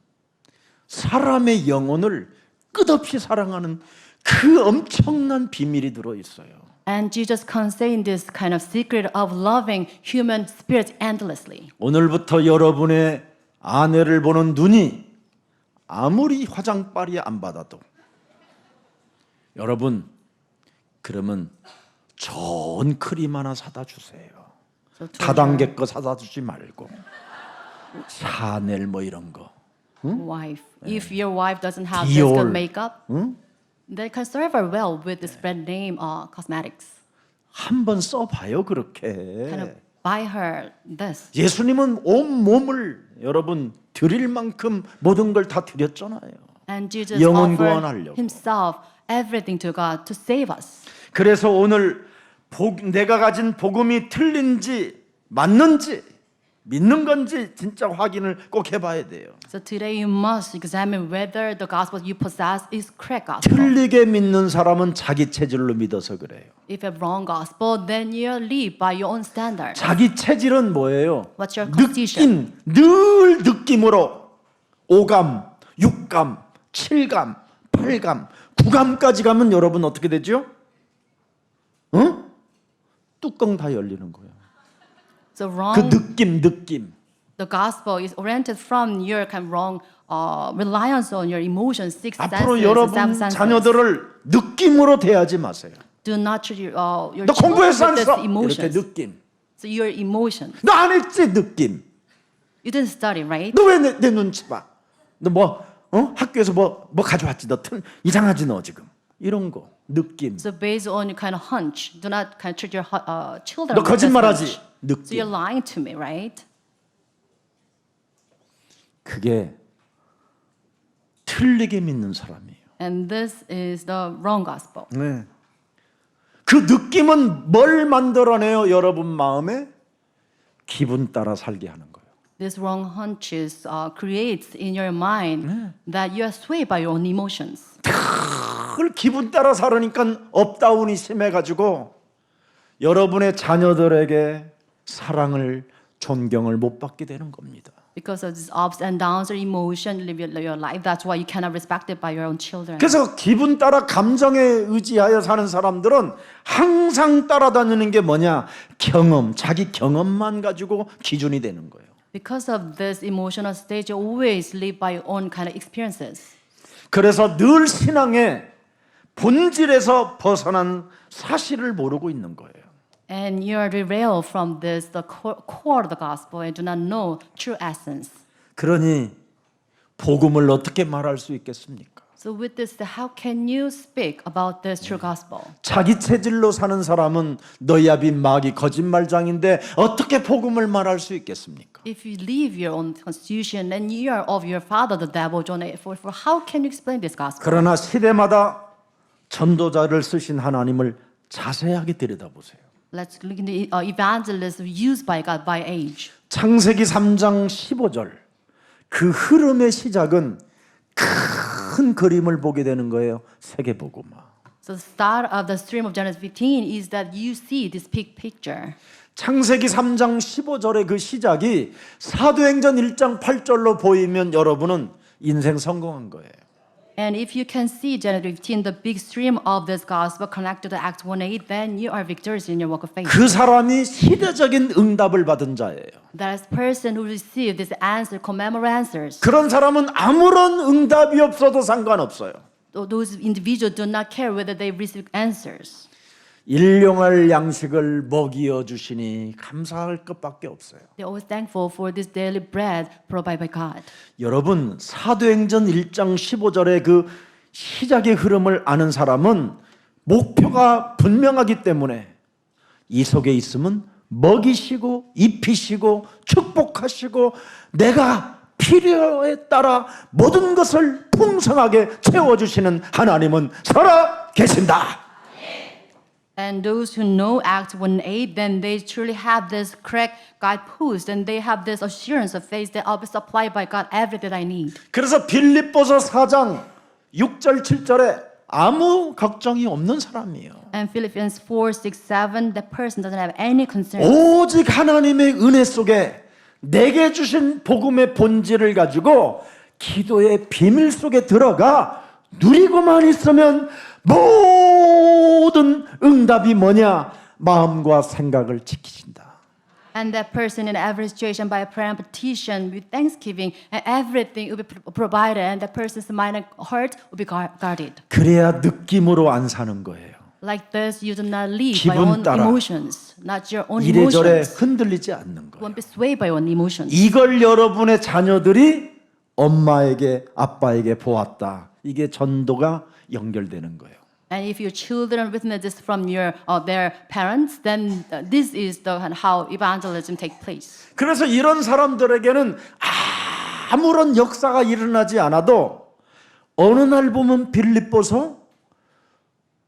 사람의 영혼을 끝없이 사랑하는 그 엄청난 비밀이 들어 있어요. And Jesus contained this kind of secret of loving human spirits endlessly. 오늘부터 여러분의 아내를 보는 눈이 아무리 화장빨이 안 받아도 여러분 그러면 좋은 크림 하나 사다 주세요. So to 다단계 거 사다 주지 말고 샤넬 뭐 이런 거. your wife, if your wife doesn't have this Dior. good makeup, they can serve her well with this brand name cosmetics. 한번 써봐요 Kind 그렇게. of buy her this. 예수님은 온 몸을 여러분 드릴 만큼 모든 걸 다 드렸잖아요. And Jesus 영혼 offered 구원하려고. himself everything to God to save us. 그래서 오늘 내가 가진 복음이 틀린지 맞는지 믿는 건지 진짜 확인을 꼭 해봐야 돼요. So today you must examine whether the gospel you possess is correct gospel. 틀리게 믿는 사람은 자기 체질로 믿어서 그래요. If you have wrong gospel, then you live by your own standard. 자기 체질은 뭐예요? What's your constitution? 느낌, 늘 느낌으로 5감, 6감, 7감, 8감, 9감까지 가면 여러분 어떻게 되죠? 응? 뚜껑 다 열리는 거예요. So 그 wrong. 느낌. The gospel is oriented from your kind of wrong reliance on your emotions, six senses, 앞으로 and 여러분 seven senses. 자녀들을 느낌으로 대하지 마세요. Do not treat your 너 children 공부했어 안 with 했어? this 이렇게 emotions. 느낌. So your emotions. 너 안 했지 느낌. You didn't study, right? 너 왜 내 눈치 봐? 너 뭐 학교에서 뭐 가져왔지? 너 이상하지 너 지금. 이런 거 느낌. So based on your kind of hunch, do not kind of treat your children. 너 with this 거짓말하지? hunch. So you're 느낌. lying to me, right? 그게 틀리게 믿는 사람이에요. And this is the wrong gospel. 네. 그 느낌은 뭘 만들어내요? 여러분 마음에 기분 따라 살게 하는 거예요. This wrong hunches creates in your mind that you are swayed by your own emotions. 그걸 기분 따라 살으니까 업다운이 심해가지고 여러분의 자녀들에게 사랑을 존경을 못 받게 되는 겁니다. Because of these ups and downs or emotion, live your life. That's why you cannot respect it by your own children. 그래서 기분 따라 감정에 의지하여 사는 사람들은 항상 따라다니는 게 뭐냐? 경험, 자기 경험만 가지고 기준이 되는 거예요. Because of this emotional state, you always live by your own kind of experiences. 그래서 늘 신앙의 본질에서 벗어난 사실을 모르고 있는 거예요. And you are derailed from this, the core of the gospel, and do not know true essence. 그러니 복음을 어떻게 말할 수 있겠습니까? So with this, how can you speak about this true gospel? 자기 체질로 사는 사람은 너희압이 마귀 거짓말장인데 어떻게 복음을 말할 수 있겠습니까? If you leave your own constitution and you are of your father, the devil, John 8:44, how can you explain this gospel? 그러나 시대마다 전도자를 쓰신 하나님을 자세하게 들여다보세요. Let's look into evangelism used by God by age. 창세기 3장 15절 그 흐름의 시작은 큰 그림을 보게 되는 거예요. 세계복음화. So the start of the stream of Genesis 15 is that you see this big picture. 창세기 3장 15절의 그 시작이 사도행전 1장 8절로 보이면 여러분은 인생 성공한 거예요. And if you can see Genesis 15, the big stream of this gospel connected to Acts 1:8, then you are victorious in your walk of faith. 그 사람이 시대적인 응답을 받은 자예요. That is person who received this answer, commemorate answers. 그런 사람은 아무런 응답이 없어도 상관없어요. Those individuals do not care whether they receive answers. 일용할 양식을 먹이어 주시니 감사할 것밖에 없어요. They're always thankful for this daily bread provided by God. 여러분 사도행전 1장 15절의 그 시작의 흐름을 아는 사람은 목표가 분명하기 때문에 이 속에 있으면 먹이시고 입히시고 축복하시고 내가 필요에 따라 모든 것을 풍성하게 채워주시는 하나님은 살아 계신다. And those who know Acts 1:8, then they truly have this correct guidepost, and they have this assurance of faith that I'll be supplied by God everything I need. 그래서 빌립보서 4장 6절 7절에 아무 걱정이 없는 사람이에요. And Philippians 4, 6, 7, the person doesn't have any concern. 오직 하나님의 은혜 속에 내게 주신 복음의 본질을 가지고 기도의 비밀 속에 들어가 누리고만 있으면 모든 응답이 뭐냐? 마음과 생각을 지키신다. And that person in every situation by prayer and petition with thanksgiving and everything will be provided, and that person's mind and heart will be guarded. 그래야 느낌으로 안 사는 거예요. Like this, you do not live 기분 by your own 따라 emotions, not your own 이래저래 emotions. 흔들리지 않는 거예요. Won't be swayed by your own emotions. 이걸 여러분의 자녀들이 엄마에게 아빠에게 보았다. 이게 전도가 연결되는 거예요. And if your children witness this from their parents, then this is how evangelism takes place. 그래서 이런 사람들에게는 아무런 역사가 일어나지 않아도 어느 날 보면 빌립보서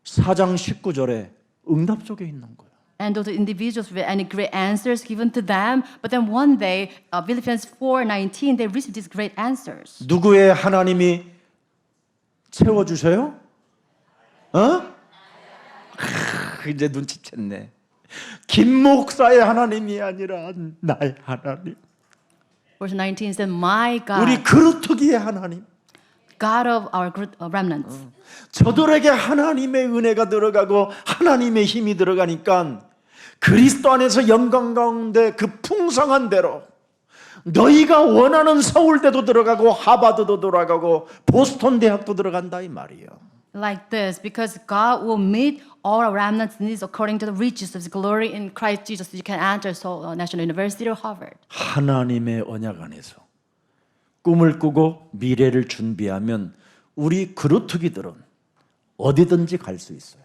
4장 19절에 응답 속에 있는 거예요. And those individuals with any great answers given to them, but then one day, Philippians 4:19, they receive these great answers. 누구의 하나님이 채워주셔요? 이제 눈치챘네. 김 목사의 하나님이 아니라 나의 하나님. Verse 19 says, "My God, 우리 그루터기의 하나님. God of our remnants." 저들에게 하나님의 은혜가 들어가고 하나님의 힘이 들어가니까 그리스도 안에서 영광 가운데 그 풍성한 대로 너희가 원하는 서울대도 들어가고 하버드도 들어가고 보스턴 대학도 들어간다 이 말이에요. Like this, because God will meet all our remnants' needs according to the riches of His glory in Christ Jesus. You can enter Seoul National University or Harvard. 하나님의 언약 안에서 꿈을 꾸고 미래를 준비하면 우리 그루터기들은 어디든지 갈 수 있어요.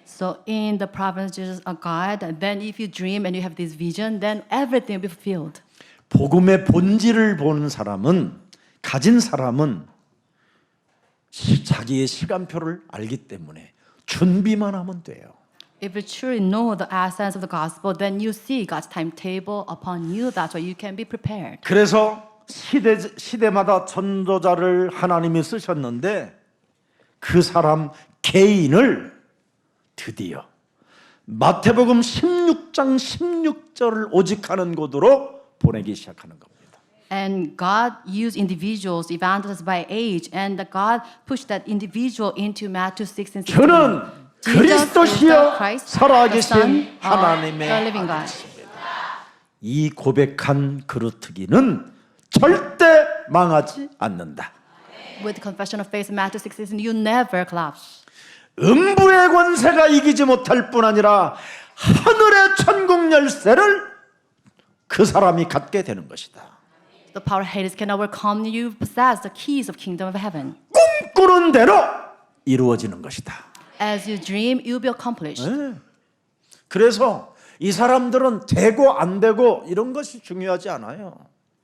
So in the provinces of God, then if you dream and you have this vision, then everything will be fulfilled. 복음의 본질을 보는 사람은 가진 사람은 자기의 시간표를 알기 때문에 준비만 하면 돼요. If you truly know the essence of the gospel, then you see God's timetable upon you. That's why you can be prepared. 그래서 시대마다 전도자를 하나님이 쓰셨는데 그 사람 개인을 드디어 마태복음 16장 16절을 오직하는 곳으로 보내기 시작하는 겁니다. And God used individuals, evangelists by age, and God pushed that individual into Matthew 6 and 16. 저는 그리스도시여 살아계신 하나님의 하나님의 아들이십니다. 이 고백한 그루터기는 절대 망하지 않는다. With confession of faith in Matthew 6, you never collapse. 음부의 권세가 이기지 못할 뿐 아니라 하늘의 천국 열쇠를 그 사람이 갖게 되는 것이다. The power of Hades can overcome you. Possess the keys of kingdom of heaven. 꿈꾸는 대로 이루어지는 것이다. As you dream, you will be accomplished. 네. 그래서 이 사람들은 되고 안 되고 이런 것이 중요하지 않아요.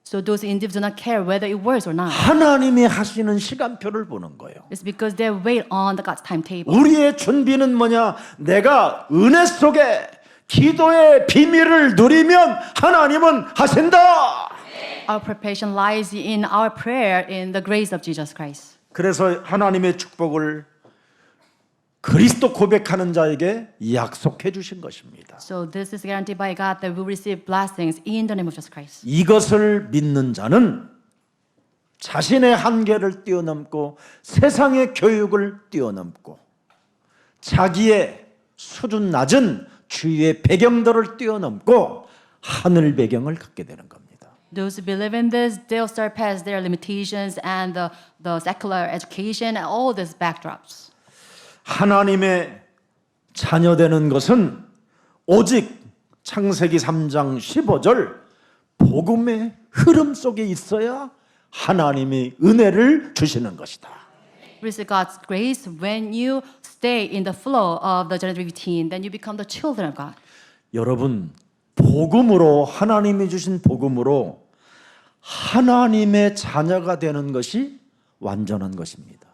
So those individuals do not care whether it works or not. 하나님이 하시는 시간표를 보는 거예요. It's because they wait on the God's timetable. 우리의 준비는 뭐냐? 내가 은혜 속에 기도의 비밀을 누리면 하나님은 하신다. Our preparation lies in our prayer in the grace of Jesus Christ. 그래서 하나님의 축복을 그리스도 고백하는 자에게 약속해 주신 것입니다. So this is guaranteed by God that we will receive blessings in the name of Jesus Christ. 이것을 믿는 자는 자신의 한계를 뛰어넘고 세상의 교육을 뛰어넘고 자기의 수준 낮은 주위의 배경들을 뛰어넘고 하늘 배경을 갖게 되는 겁니다. Those who believe in this, they'll surpass their limitations and the secular education and all these backdrops. 하나님의 자녀되는 것은 오직 창세기 3장 15절 복음의 흐름 속에 있어야 하나님이 은혜를 주시는 것이다. Receive God's grace when you stay in the flow of the Genesis 15, then you become the children of God. 여러분, 복음으로 하나님이 주신 복음으로 하나님의 자녀가 되는 것이 완전한 것입니다.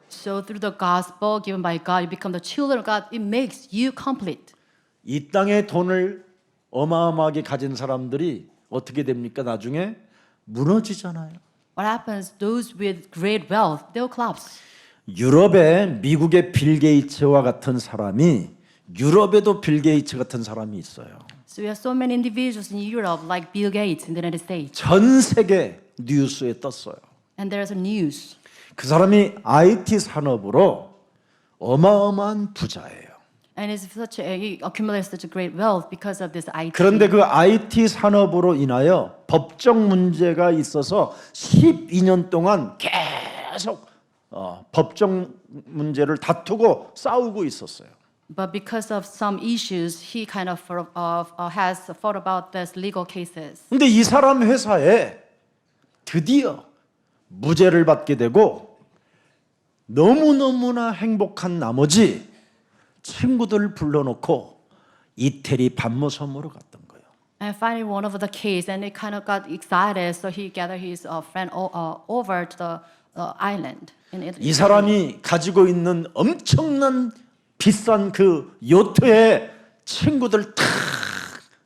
So through the gospel given by God, you become the children of God. It makes you complete. 이 땅에 돈을 어마어마하게 가진 사람들이 어떻게 됩니까? 나중에 무너지잖아요. What happens? Those with great wealth, they'll collapse. 유럽에 미국의 빌 게이츠와 같은 사람이 유럽에도 빌 게이츠 같은 사람이 있어요. So we have so many individuals in Europe, like Bill Gates in the United States. 전 세계 뉴스에 떴어요. And there's a news. 그 사람이 IT 산업으로 어마어마한 부자예요. And it's such he accumulates such a great wealth because of this IT. 그런데 그 IT 산업으로 인하여 법적 문제가 있어서 12년 동안 계속 법적 문제를 다투고 싸우고 있었어요. But because of some issues, he kind of has thought about these legal cases. 근데 이 사람 회사에 드디어 무죄를 받게 되고 너무너무나 행복한 나머지 친구들을 불러놓고 이태리 반모섬으로 갔던 거예요. And finally, one of the case, and he kind of got excited, so he gathered his friend over to the island in Italy. 이 사람이 가지고 있는 엄청난 비싼 그 요트에 친구들 탁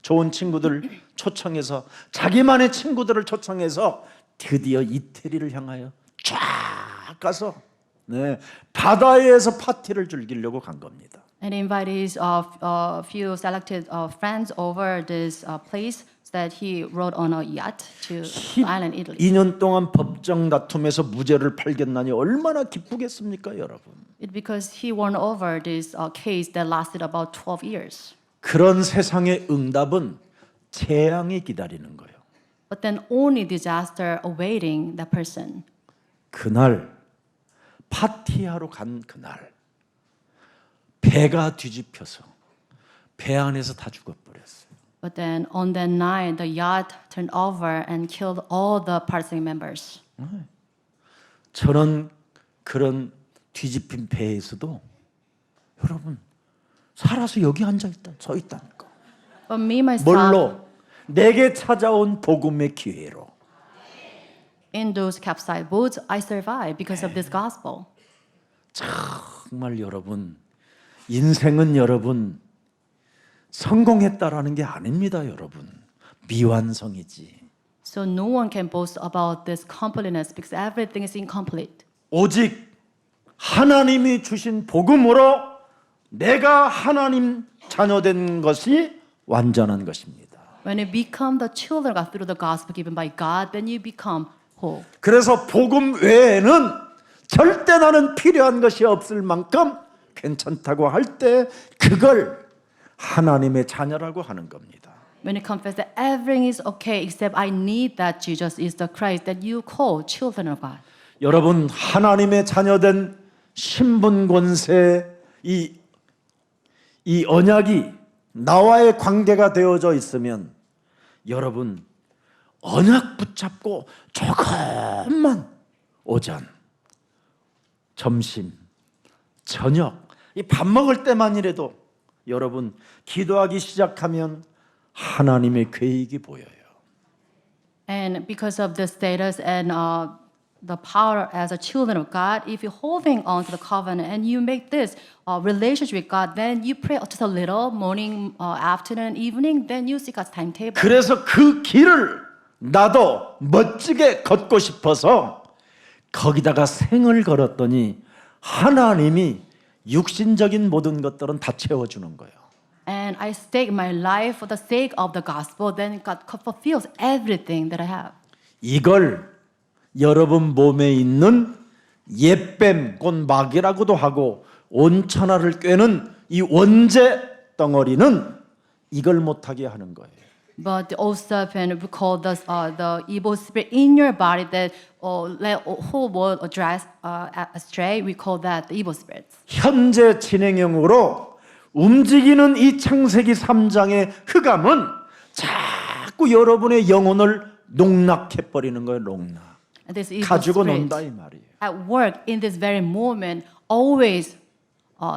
좋은 친구들 초청해서 자기만의 친구들을 초청해서 드디어 이태리를 향하여 쫙 가서 바다에서 파티를 즐기려고 간 겁니다. And he invited his few selected friends over this place that he rode on a yacht to island Italy. 2년 동안 법정 다툼에서 무죄를 팔겠나니 얼마나 기쁘겠습니까, 여러분? It's because he won over this case that lasted about 12 years. 그런 세상의 응답은 재앙이 기다리는 거예요. But then only disaster awaiting that person. 그날 파티하러 간 그날 배가 뒤집혀서 배 안에서 다 죽어버렸어요. But then on that night, the yacht turned over and killed all the party members. 저는 그런 뒤집힌 배에서도 여러분 살아서 여기 앉아있다 서 있다니까. But me myself, 뭘로? 내게 찾아온 복음의 기회로. in those capsized boats, I survived because of this gospel. 정말 여러분 인생은 여러분 성공했다라는 게 아닙니다, 여러분. 미완성이지. So no one can boast about this completeness because everything is incomplete. 오직 하나님이 주신 복음으로 내가 하나님 자녀된 것이 완전한 것입니다. When you become the children of God through the gospel given by God, then you become whole. 그래서 복음 외에는 절대 나는 필요한 것이 없을 만큼 괜찮다고 할 때 그걸 하나님의 자녀라고 하는 겁니다. When you confess that everything is okay except I need that Jesus is the Christ that you call children of God. 여러분 하나님의 자녀된 신분 권세 이 언약이 나와의 관계가 되어져 있으면 여러분 언약 붙잡고 조금만 오전, 점심, 저녁 이 밥 먹을 때만이라도 여러분 기도하기 시작하면 하나님의 계획이 보여요. And because of the status and the power as a children of God. If you're holding on to the covenant and you make this relationship with God, then you pray just a little morning, afternoon, evening. Then you see God's timetable. 그래서 그 길을 나도 멋지게 걷고 싶어서 거기다가 생을 걸었더니 하나님이 육신적인 모든 것들은 다 채워주는 거예요. And I stake my life for the sake of the gospel. Then God fulfills everything that I have. 이걸 여러분 몸에 있는 옛뱀, 곧 마귀라고도 하고 온천하를 꿰는 이 원죄 덩어리는 이걸 못하게 하는 거예요. But the old serpent, we call the evil spirit in your body that let whole world address astray. We call that the evil spirits. 현재 진행형으로 움직이는 이 창세기 3장의 흑암은 자꾸 여러분의 영혼을 농락해 버리는 거예요. 농락. And this evil 가지고 spirit 논다 이 말이에요. at work in this very moment always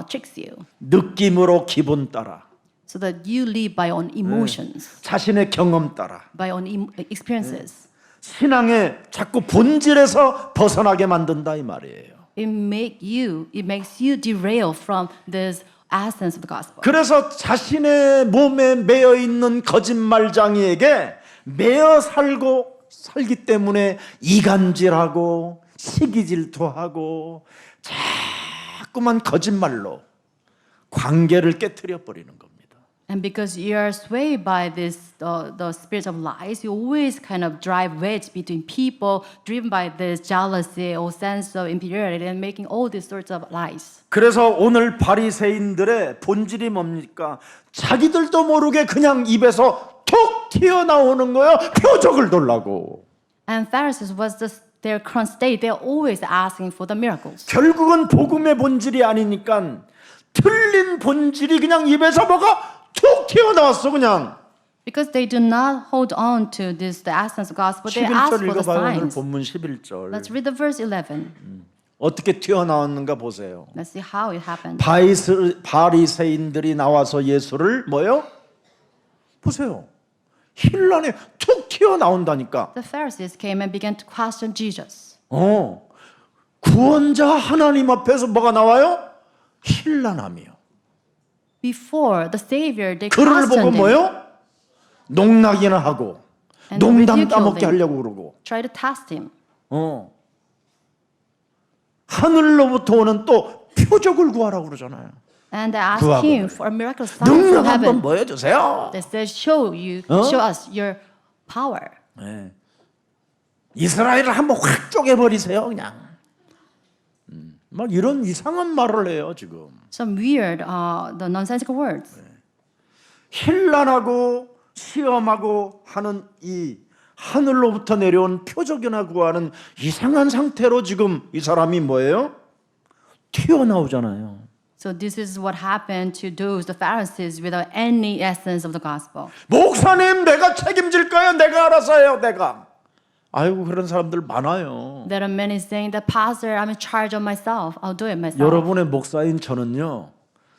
tricks you, 느낌으로 기분 따라, so that you live by your own emotions, 자신의 경험 따라, by your own experiences. 신앙의 자꾸 본질에서 벗어나게 만든다 이 말이에요. It makes you derail from this essence of the gospel. 그래서 자신의 몸에 매여 있는 거짓말장이에게 매여 살기 때문에 이간질하고 시기질투하고 자꾸만 거짓말로 관계를 깨트려 버리는 겁니다. And because you are swayed by this, the spirits of lies, you always kind of drive wedge between people, driven by this jealousy or sense of inferiority, and making all these sorts of lies. 그래서 오늘 바리새인들의 본질이 뭡니까? 자기들도 모르게 그냥 입에서 툭 튀어나오는 거예요. 표적을 돌라고. And Pharisees was just their current state. They're always asking for the miracles. 결국은 복음의 본질이 아니니까 틀린 본질이 그냥 입에서 뭐가 툭 튀어나왔어 그냥. Because they do not hold on to this, the essence of gospel, they ask 11절 for the 읽어봐요. 오늘 signs. 본문 11절. Let's read the verse 11. 어떻게 튀어나왔는가 보세요. Let's see how it happened. 바리새인들이 나와서 예수를 뭐요? 보세요. 힐란에 툭 튀어나온다니까. The Pharisees came and began to question Jesus. 구원자 하나님 앞에서 뭐가 나와요? 힐란함이요. Before the Savior, they 그를 보고 questioned him, 뭐요? 농락이나 하고 And 농담 ridiculed 따먹게 him. 하려고 그러고. try to test him. 하늘로부터 오는 또 표적을 구하라고 그러잖아요. And they asked 구하고 him 그래요. for a miraculous sign from 능력 한번 heaven. 보여주세요. They said, show us your power. 네. 이스라엘을 한번 확 쪼개버리세요 그냥. 막 이런 이상한 말을 해요 지금. Some weird, the nonsensical words. 힐난하고 시험하고 하는 이 하늘로부터 내려온 표적이나 구하는 이상한 상태로 지금 이 사람이 뭐예요? 튀어나오잖아요. So this is what happened to those, the Pharisees, without any essence of the gospel. 목사님 내가 책임질까요? 내가 알아서 해요 내가. 아이고 그런 사람들 많아요. There are many saying that, Pastor, I'm in charge of myself. I'll do it myself. 여러분의 목사인 저는요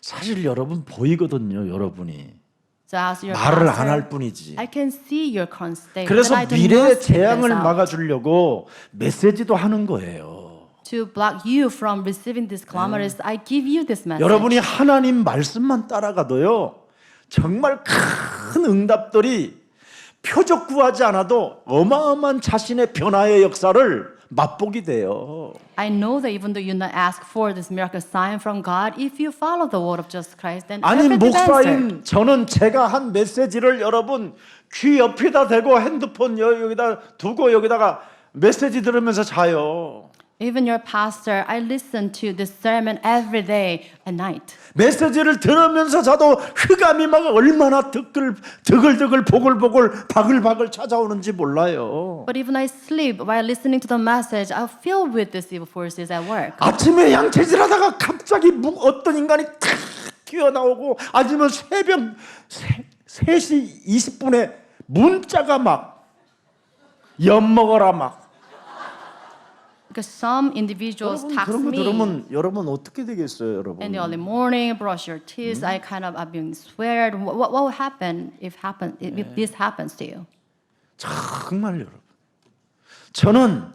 사실 여러분 보이거든요 여러분이. So as your 말을 안 pastor, 할 뿐이지. I can see your current state. 그래서 but I do not 미래의 speak 재앙을 this out. 막아주려고 메시지도 하는 거예요. To block you from receiving this calamities, I give you this message. 여러분이 하나님 말씀만 따라가도요 정말 큰 응답들이 표적 구하지 않아도 어마어마한 자신의 변화의 역사를 맛보게 돼요. I know that even though you not ask for this miracle sign from God, if you follow the word of Jesus Christ, then 아니 everything is answered. 목사인 저는 제가 한 메시지를 여러분 귀 옆에다 대고 핸드폰 여기다 두고 여기다가 메시지 들으면서 자요. Even your pastor, I listen to this sermon every day at night. 메시지를 들으면서 자도 흑암이 막 얼마나 드글드글 보글보글 바글바글 찾아오는지 몰라요. But even I sleep while listening to the message, I feel with these evil forces at work. 아침에 양치질하다가 갑자기 어떤 인간이 탁 튀어나오고 아니면 새벽 3시 20분에 문자가 막 엿먹어라 막 Because some individuals 여러분 text 그런 거 me 들으면 여러분 어떻게 되겠어요 여러분? in the early morning, brush your teeth. I kind of I've been scared. What will happen if this happens to you? 정말 여러분 저는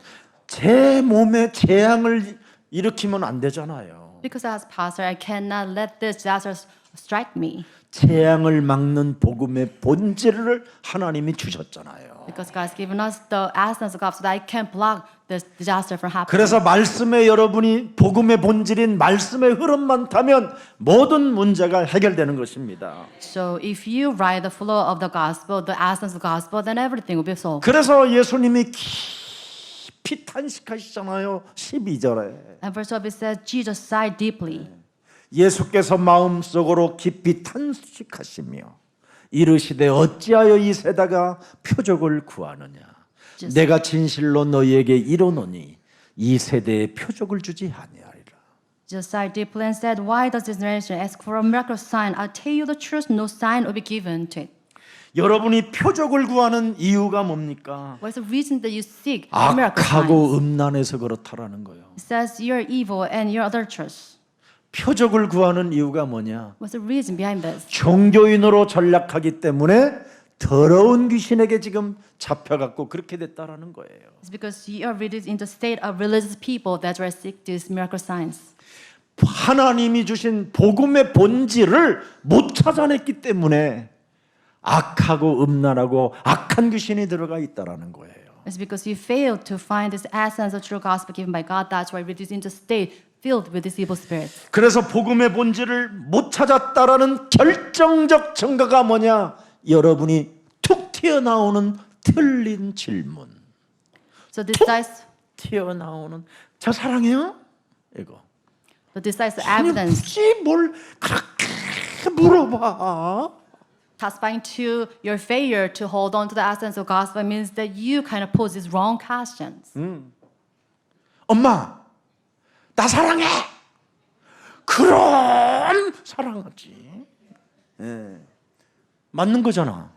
제 몸에 재앙을 일으키면 안 되잖아요. Because as pastor, I cannot let this disaster strike me. 재앙을 막는 복음의 본질을 하나님이 주셨잖아요. Because God has given us the essence of God so that I can block this disaster from happening. 그래서 말씀에 여러분이 복음의 본질인 말씀의 흐름만 타면 모든 문제가 해결되는 것입니다. So if you ride the flow of the gospel, the essence of the gospel, then everything will be solved. 그래서 예수님이 깊이 탄식하시잖아요. 12절에. And verse 12 it says, Jesus sighed deeply. 예수께서 마음속으로 깊이 탄식하시며 이르시되 어찌하여 이 세대가 표적을 구하느냐. 내가 진실로 너희에게 이르노니 이 세대에 표적을 주지 아니하리라. Jesus sighed deeply and said, Why does this generation ask for a miracle sign? I'll tell you the truth, no sign will be given to it. 여러분이 표적을 구하는 이유가 뭡니까? What's the reason that you seek a miracle sign? 악하고 음란해서 그렇다라는 거예요. It says you're evil and you're adulterous. 표적을 구하는 이유가 뭐냐? What's the reason behind this? 종교인으로 전락하기 때문에 더러운 귀신에게 지금 잡혀갖고 그렇게 됐다라는 거예요. It's because you are really in the state of religious people that are seek these miracle signs. 하나님이 주신 복음의 본질을 못 찾아냈기 때문에 악하고 음란하고 악한 귀신이 들어가 있다라는 거예요. It's because you failed to find this essence of true gospel given by God. That's why it is in the state filled with these evil spirits. 그래서 복음의 본질을 못 찾았다라는 결정적 증거가 뭐냐? 여러분이 툭 튀어나오는 틀린 질문. So decisive, 튀어나오는 저 사랑해요? 이거. the decisive 아니, evidence 굳이 뭘 그렇게 물어봐? testifying to your failure to hold on to the essence of gospel means that you kind of pose these wrong questions. 엄마, 나 사랑해. 그럼 사랑하지. 예. 맞는 거잖아.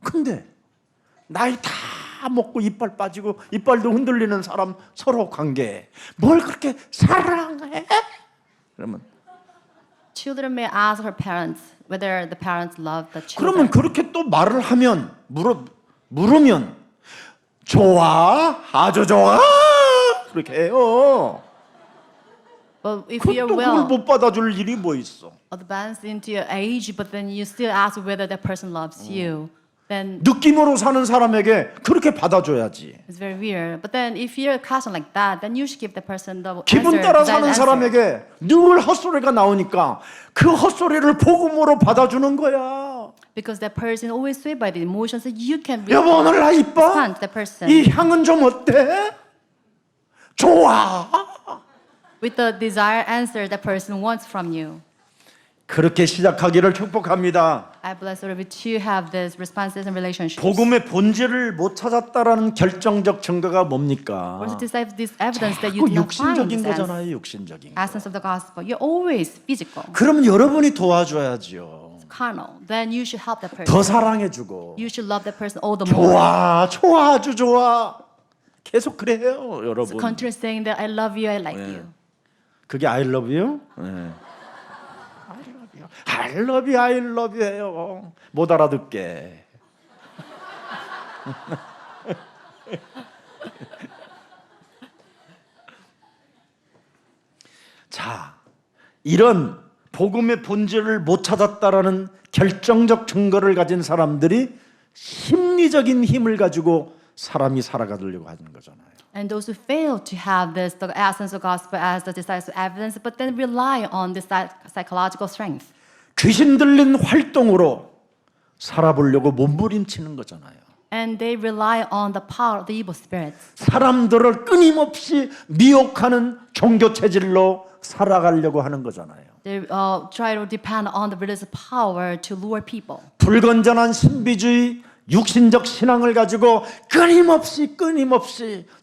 근데 나이 다 먹고 이빨 빠지고 이빨도 흔들리는 사람 서로 관계 뭘 그렇게 사랑해? 그러면 Children may ask her parents whether the parents love the 그러면 children. 그렇게 또 말을 하면 물으면 좋아, 아주 좋아 그렇게 해요. But if 그럼 you're 또 그걸 well 못 받아줄 일이 뭐 있어? advanced into your age, but then you still ask whether that person loves you, then 느낌으로 사는 사람에게 그렇게 받아줘야지. it's very weird. But then if you're a question like that, then you should give the person the 기분 answer, 따라 desired 사는 answer. 사람에게 늘 헛소리가 나오니까 그 헛소리를 복음으로 받아주는 거야. Because that person is always swayed by the emotions, so you can 여보 오늘 나 이뻐? respond to the person 이 향은 좀 어때? 좋아. with the desired answer that person wants from you. 그렇게 시작하기를 축복합니다. I bless all of you to have these responses and relationships. 복음의 본질을 못 찾았다라는 결정적 증거가 뭡니까? Or to decide this evidence that you 자꾸 do not find 육신적인 this as 거잖아요, 육신적인 거. essence of the gospel. You're always physical, 그러면 여러분이 도와줘야지요. carnal. Then you should help that person. 더 사랑해주고 You should love that person all the more. 좋아, 좋아, 아주 좋아. 계속 그래요, So 여러분. continue saying that I love you, I like you. 그게 I love you? 네. I love you, I love you예요. 못 알아듣게. 자, 이런 복음의 본질을 못 찾았다라는 결정적 증거를 가진 사람들이 심리적인 힘을 가지고 사람이 살아가려고 하는 거잖아요. And those who fail to have this, the essence of gospel as the decisive evidence, but then rely on this psychological strength. 귀신 들린 활동으로 살아보려고 몸부림치는 거잖아요. And they rely on the power of the evil spirits. 사람들을 끊임없이 미혹하는 종교 체질로 살아가려고 하는 거잖아요. They try to depend on the religious power to lure people. 불건전한 신비주의, 육신적 신앙을 가지고 끊임없이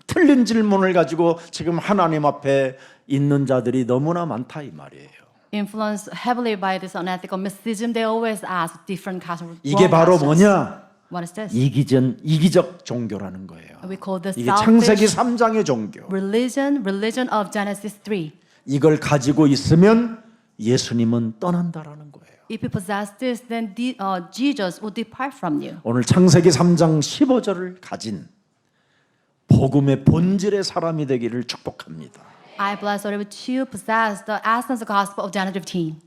틀린 질문을 가지고 지금 하나님 앞에 있는 자들이 너무나 많다 이 말이에요. Influenced heavily by this unethical mysticism, they always ask different kinds of 이게 wrong 바로 questions. 뭐냐? What is this? 이기적 종교라는 거예요. We call this 이게 창세기 selfish 3장의 종교. religion of Genesis 3. 이걸 가지고 있으면 예수님은 떠난다라는 거예요. If you possess this, then Jesus will depart from you. 오늘 창세기 3장 15절을 가진 복음의 본질의 사람이 되기를 축복합니다. I bless all of you to possess the essence of the gospel of January 15.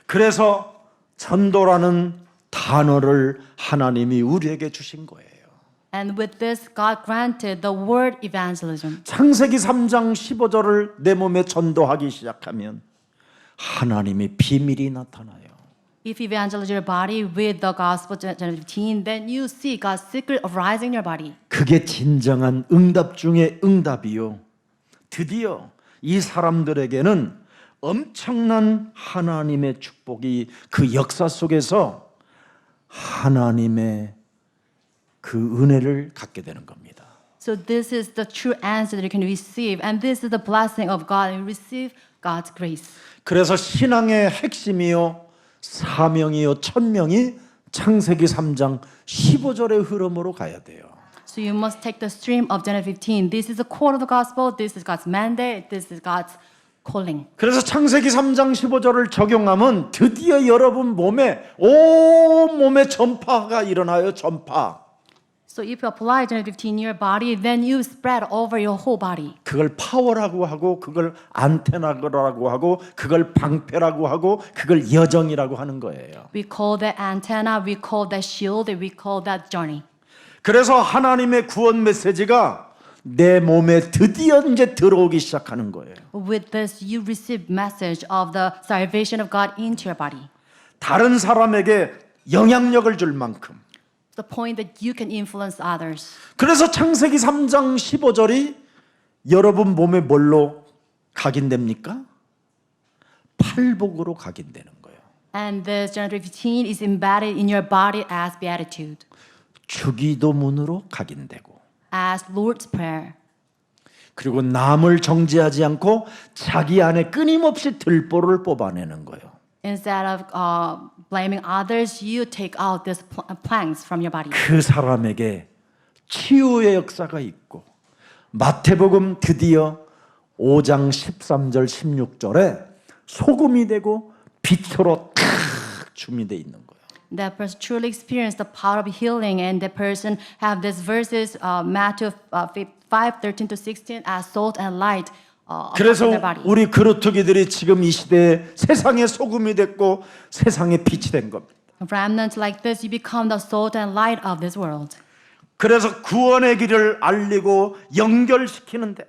그래서 전도라는 단어를 하나님이 우리에게 주신 거예요. And with this, God granted the word evangelism. 창세기 3장 15절을 내 몸에 전도하기 시작하면 하나님의 비밀이 나타나요. If you evangelize your body with the gospel January 15, then you see God's secret arising in your body. 그게 진정한 응답 중에 응답이요. 드디어 이 사람들에게는 엄청난 하나님의 축복이 그 역사 속에서 하나님의 그 은혜를 갖게 되는 겁니다. So this is the true answer that you can receive, and this is the blessing of God. You receive God's grace. 그래서 신앙의 핵심이요, 사명이요, 천명이 창세기 3장 15절의 흐름으로 가야 돼요. So you must take the stream of January 15. This is the core of the gospel. This is God's mandate. This is God's calling. 그래서 창세기 3장 15절을 적용하면 드디어 여러분 몸에 온 몸에 전파가 일어나요. 전파. So if you apply January 15 in your body, then you spread over your whole body. 그걸 파워라고 하고 그걸 안테나라고 하고 그걸 방패라고 하고 그걸 여정이라고 하는 거예요. We call that antenna. We call that shield. We call that journey. 그래서 하나님의 구원 메시지가 내 몸에 드디어 이제 들어오기 시작하는 거예요. With this, you receive message of the salvation of God into your body. 다른 사람에게 영향력을 줄 만큼. The point that you can influence others. 그래서 창세기 3장 15절이 여러분 몸에 뭘로 각인됩니까? 팔복으로 각인되는 거예요. And this January 15 is embedded in your body as beatitude, 주기도문으로 각인되고 as Lord's Prayer. 그리고 남을 정죄하지 않고 자기 안에 끊임없이 들보를 뽑아내는 거예요. Instead of blaming others, you take out these planks from your body. 그 사람에게 치유의 역사가 있고 마태복음 드디어 5장 13절 16절에 소금이 되고 빛으로 탁 주미돼 있는 거예요. That person truly experienced the power of healing, and that person have these verses, Matthew 5:13 to 16, as salt and light upon 그래서 their body. 우리 그루터기들이 지금 이 시대에 세상의 소금이 됐고 세상의 빛이 된 겁니다. Remnants like this, you become the salt and light of this world. 그래서 구원의 길을 알리고 연결시키는데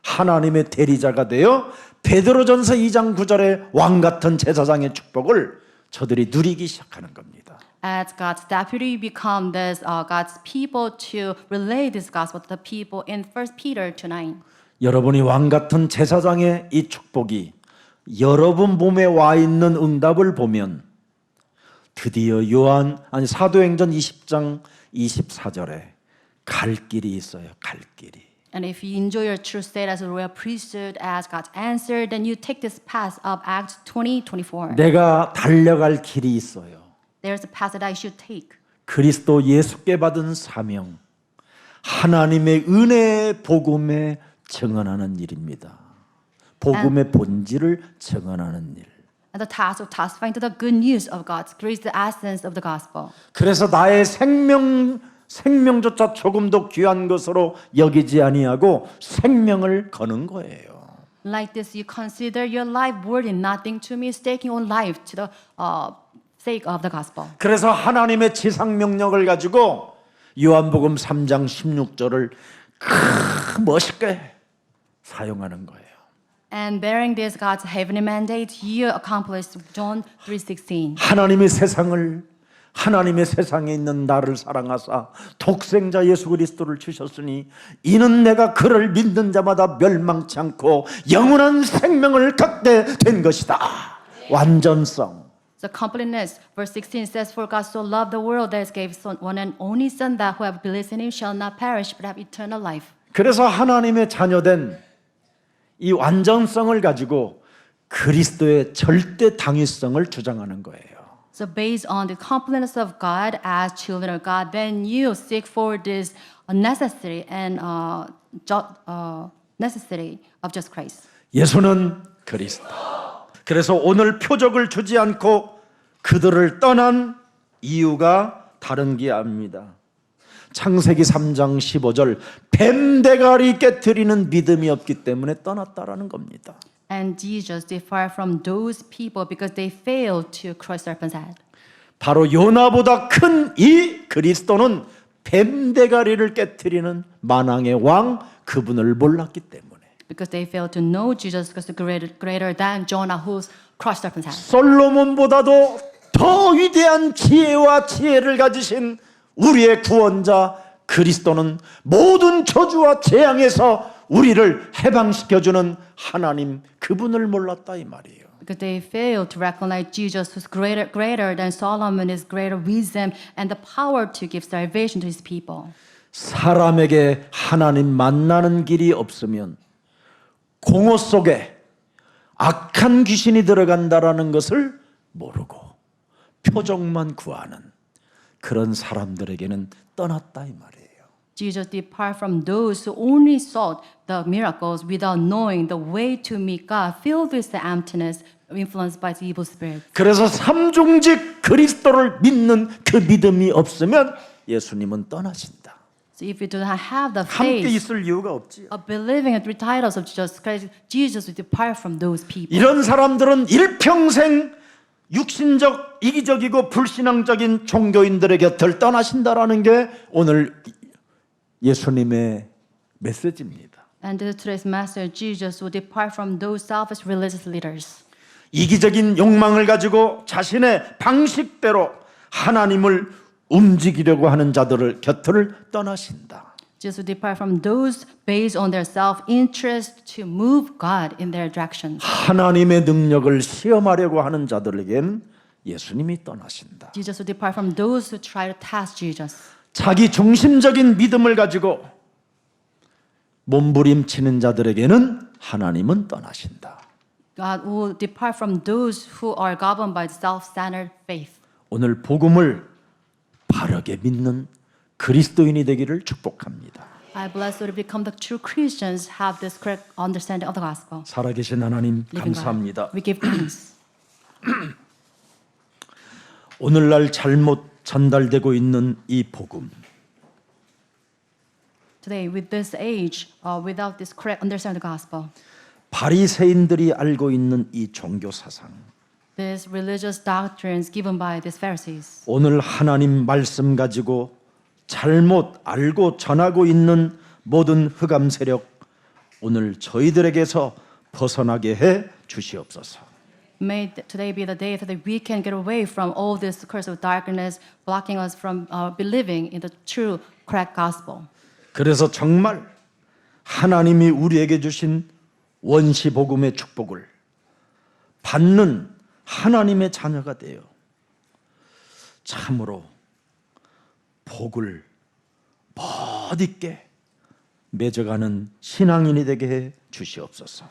하나님의 대리자가 되어 베드로전서 2장 9절의 왕 같은 제사장의 축복을 저들이 누리기 시작하는 겁니다. As God's deputy, you become this God's people to relay this gospel to the people in 1 Peter 2:9. 여러분이 왕 같은 제사장의 이 축복이 여러분 몸에 와 있는 응답을 보면 드디어 사도행전 20장 24절에 갈 길이 있어요. 갈 길이. And if you enjoy your true state as a royal priesthood as God's answer, then you take this path of Acts 20:24. 내가 달려갈 길이 있어요. There's a path that I should take. 그리스도 예수께 받은 사명, 하나님의 은혜의 복음에 증언하는 일입니다. 복음의 본질을 증언하는 일. And the task of testifying to the good news of God's grace, the essence of the gospel. 그래서 나의 생명조차 조금도 귀한 것으로 여기지 아니하고 생명을 거는 거예요. Like this, you consider your life worthy nothing to me, staking on life to the sake of the gospel. 그래서 하나님의 지상 명령을 가지고 요한복음 3장 16절을 멋있게 사용하는 거예요. And bearing this God's heavenly mandate, you accomplish John 3:16. 하나님의 세상에 있는 나를 사랑하사 독생자 예수 그리스도를 주셨으니 이는 내가 그를 믿는 자마다 멸망치 않고 영원한 생명을 갖게 된 것이다. 완전성. The completeness, verse 16 says, "For God so loved the world that He gave one and only Son, that whoever believes in Him shall not perish but have eternal life." 그래서 하나님의 자녀된 이 완전성을 가지고 그리스도의 절대 당위성을 주장하는 거예요. So based on the completeness of God as children of God, then you seek for this necessity and necessity of just Christ. 예수는 그리스도. 그래서 오늘 표적을 주지 않고 그들을 떠난 이유가 다른 게 아닙니다. 창세기 3장 15절 뱀 대가리 깨트리는 믿음이 없기 때문에 떠났다라는 겁니다. And Jesus departed from those people because they failed to crush serpent's head. 바로 요나보다 큰 이 그리스도는 뱀 대가리를 깨트리는 만왕의 왕 그분을 몰랐기 때문에 Because they failed to know Jesus because greater than Jonah who crushed serpent's head. 솔로몬보다도 더 위대한 지혜를 가지신 우리의 구원자 그리스도는 모든 저주와 재앙에서 우리를 해방시켜주는 하나님 그분을 몰랐다 이 말이에요. Because they failed to recognize Jesus who's greater than Solomon, is greater wisdom and the power to give salvation to his people. 사람에게 하나님 만나는 길이 없으면 공허 속에 악한 귀신이 들어간다라는 것을 모르고 표적만 구하는 그런 사람들에게는 떠났다 이 말이에요. Jesus departed from those who only sought the miracles without knowing the way to meet God, filled with the emptiness, influenced by the evil spirit. 그래서 삼중직 그리스도를 믿는 그 믿음이 없으면 예수님은 떠나신다. So if you do not have the 함께 faith 있을 이유가 없지요. of believing in the three titles of Jesus Christ, Jesus will depart from those people. 이런 사람들은 일평생 육신적, 이기적이고 불신앙적인 종교인들의 곁을 떠나신다라는 게 오늘 예수님의 메시지입니다. And today's master, Jesus, will depart from those selfish religious leaders. 이기적인 욕망을 가지고 자신의 방식대로 하나님을 움직이려고 하는 자들을 곁을 떠나신다. Jesus will depart from those based on their self-interest to move God in their directions. 하나님의 능력을 시험하려고 하는 자들에겐 예수님이 떠나신다. Jesus will depart from those who try to test Jesus. 자기 중심적인 믿음을 가지고 몸부림치는 자들에게는 하나님은 떠나신다. God will depart from those who are governed by self-centered faith. 오늘 복음을 바르게 믿는 그리스도인이 되기를 축복합니다. I bless you to become the true Christians, have this correct understanding of the gospel. 살아계신 하나님 Living 감사합니다. God. We give thanks. 오늘날 잘못 전달되고 있는 이 복음 Today, with this age, without this correct understanding of the gospel, 바리새인들이 알고 있는 이 종교 사상 these religious doctrines given by these Pharisees, 오늘 하나님 말씀 가지고 잘못 알고 전하고 있는 모든 흑암 세력 오늘 저희들에게서 벗어나게 해 주시옵소서. may today be the day that we can get away from all this curse of darkness, blocking us from believing in the true, correct gospel. 그래서 정말 하나님이 우리에게 주신 원시 복음의 축복을 받는 하나님의 자녀가 되어 참으로 복을 멋있게 맺어가는 신앙인이 되게 해 주시옵소서.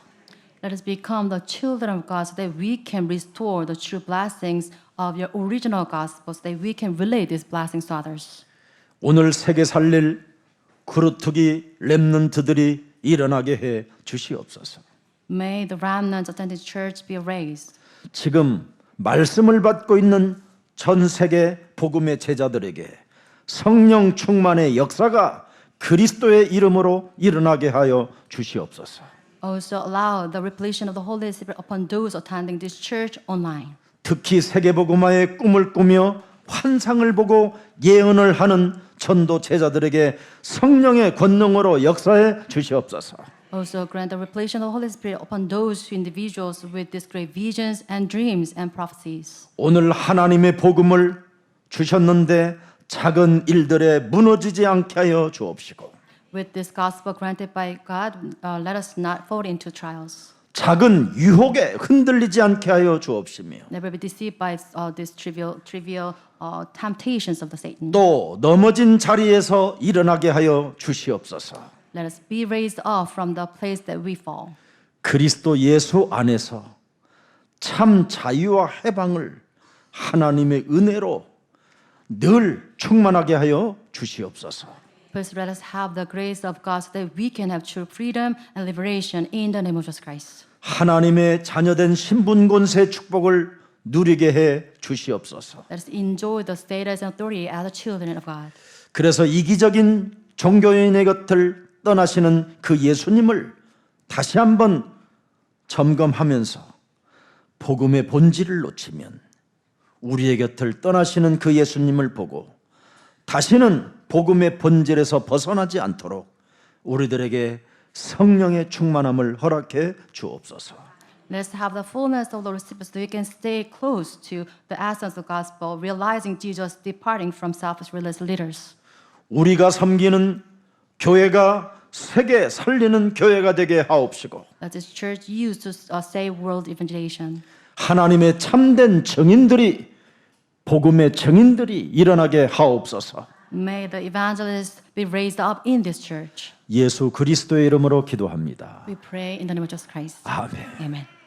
Let us become the children of God so that we can restore the true blessings of your original gospel, so that we can relay these blessings to others. 오늘 세계 살릴 그루트기 렘넌트들이 일어나게 해 주시옵소서. May the remnants attending church be raised. 지금 말씀을 받고 있는 전 세계 복음의 제자들에게 성령 충만의 역사가 그리스도의 이름으로 일어나게 하여 주시옵소서. Also allow the repletion of the Holy Spirit upon those attending this church online. 특히 세계복음화의 꿈을 꾸며 환상을 보고 예언을 하는 전도 제자들에게 성령의 권능으로 역사해 주시옵소서. Also grant the repletion of the Holy Spirit upon those individuals with these great visions and dreams and prophecies. 오늘 하나님의 복음을 주셨는데 작은 일들에 무너지지 않게 하여 주옵시고 With this gospel granted by God, let us not fall into trials. 작은 유혹에 흔들리지 않게 하여 주옵시며 Never be deceived by these trivial temptations of the Satan. 또 넘어진 자리에서 일어나게 하여 주시옵소서. Let us be raised up from the place that we fall. 그리스도 예수 안에서 참 자유와 해방을 하나님의 은혜로 늘 충만하게 하여 주시옵소서. First, let us have the grace of God so that we can have true freedom and liberation in the name of Jesus Christ. 하나님의 자녀된 신분 권세 축복을 누리게 해 주시옵소서. Let us enjoy the status and authority as the children of God. 그래서 이기적인 종교인의 곁을 떠나시는 그 예수님을 다시 한번 점검하면서 복음의 본질을 놓치면 우리의 곁을 떠나시는 그 예수님을 보고 다시는 복음의 본질에서 벗어나지 않도록 우리들에게 성령의 충만함을 허락해 주옵소서. Let's have the fullness of the Lord's Spirit so we can stay close to the essence of the gospel, realizing Jesus departing from selfish religious leaders. 우리가 섬기는 교회가 세계 살리는 교회가 되게 하옵시고 That this church used to save world evangelization. 하나님의 참된 증인들이 복음의 증인들이 일어나게 하옵소서. May the evangelists be raised up in this church. 예수 그리스도의 이름으로 기도합니다. We pray in the name of Jesus Christ. 아멘. Amen.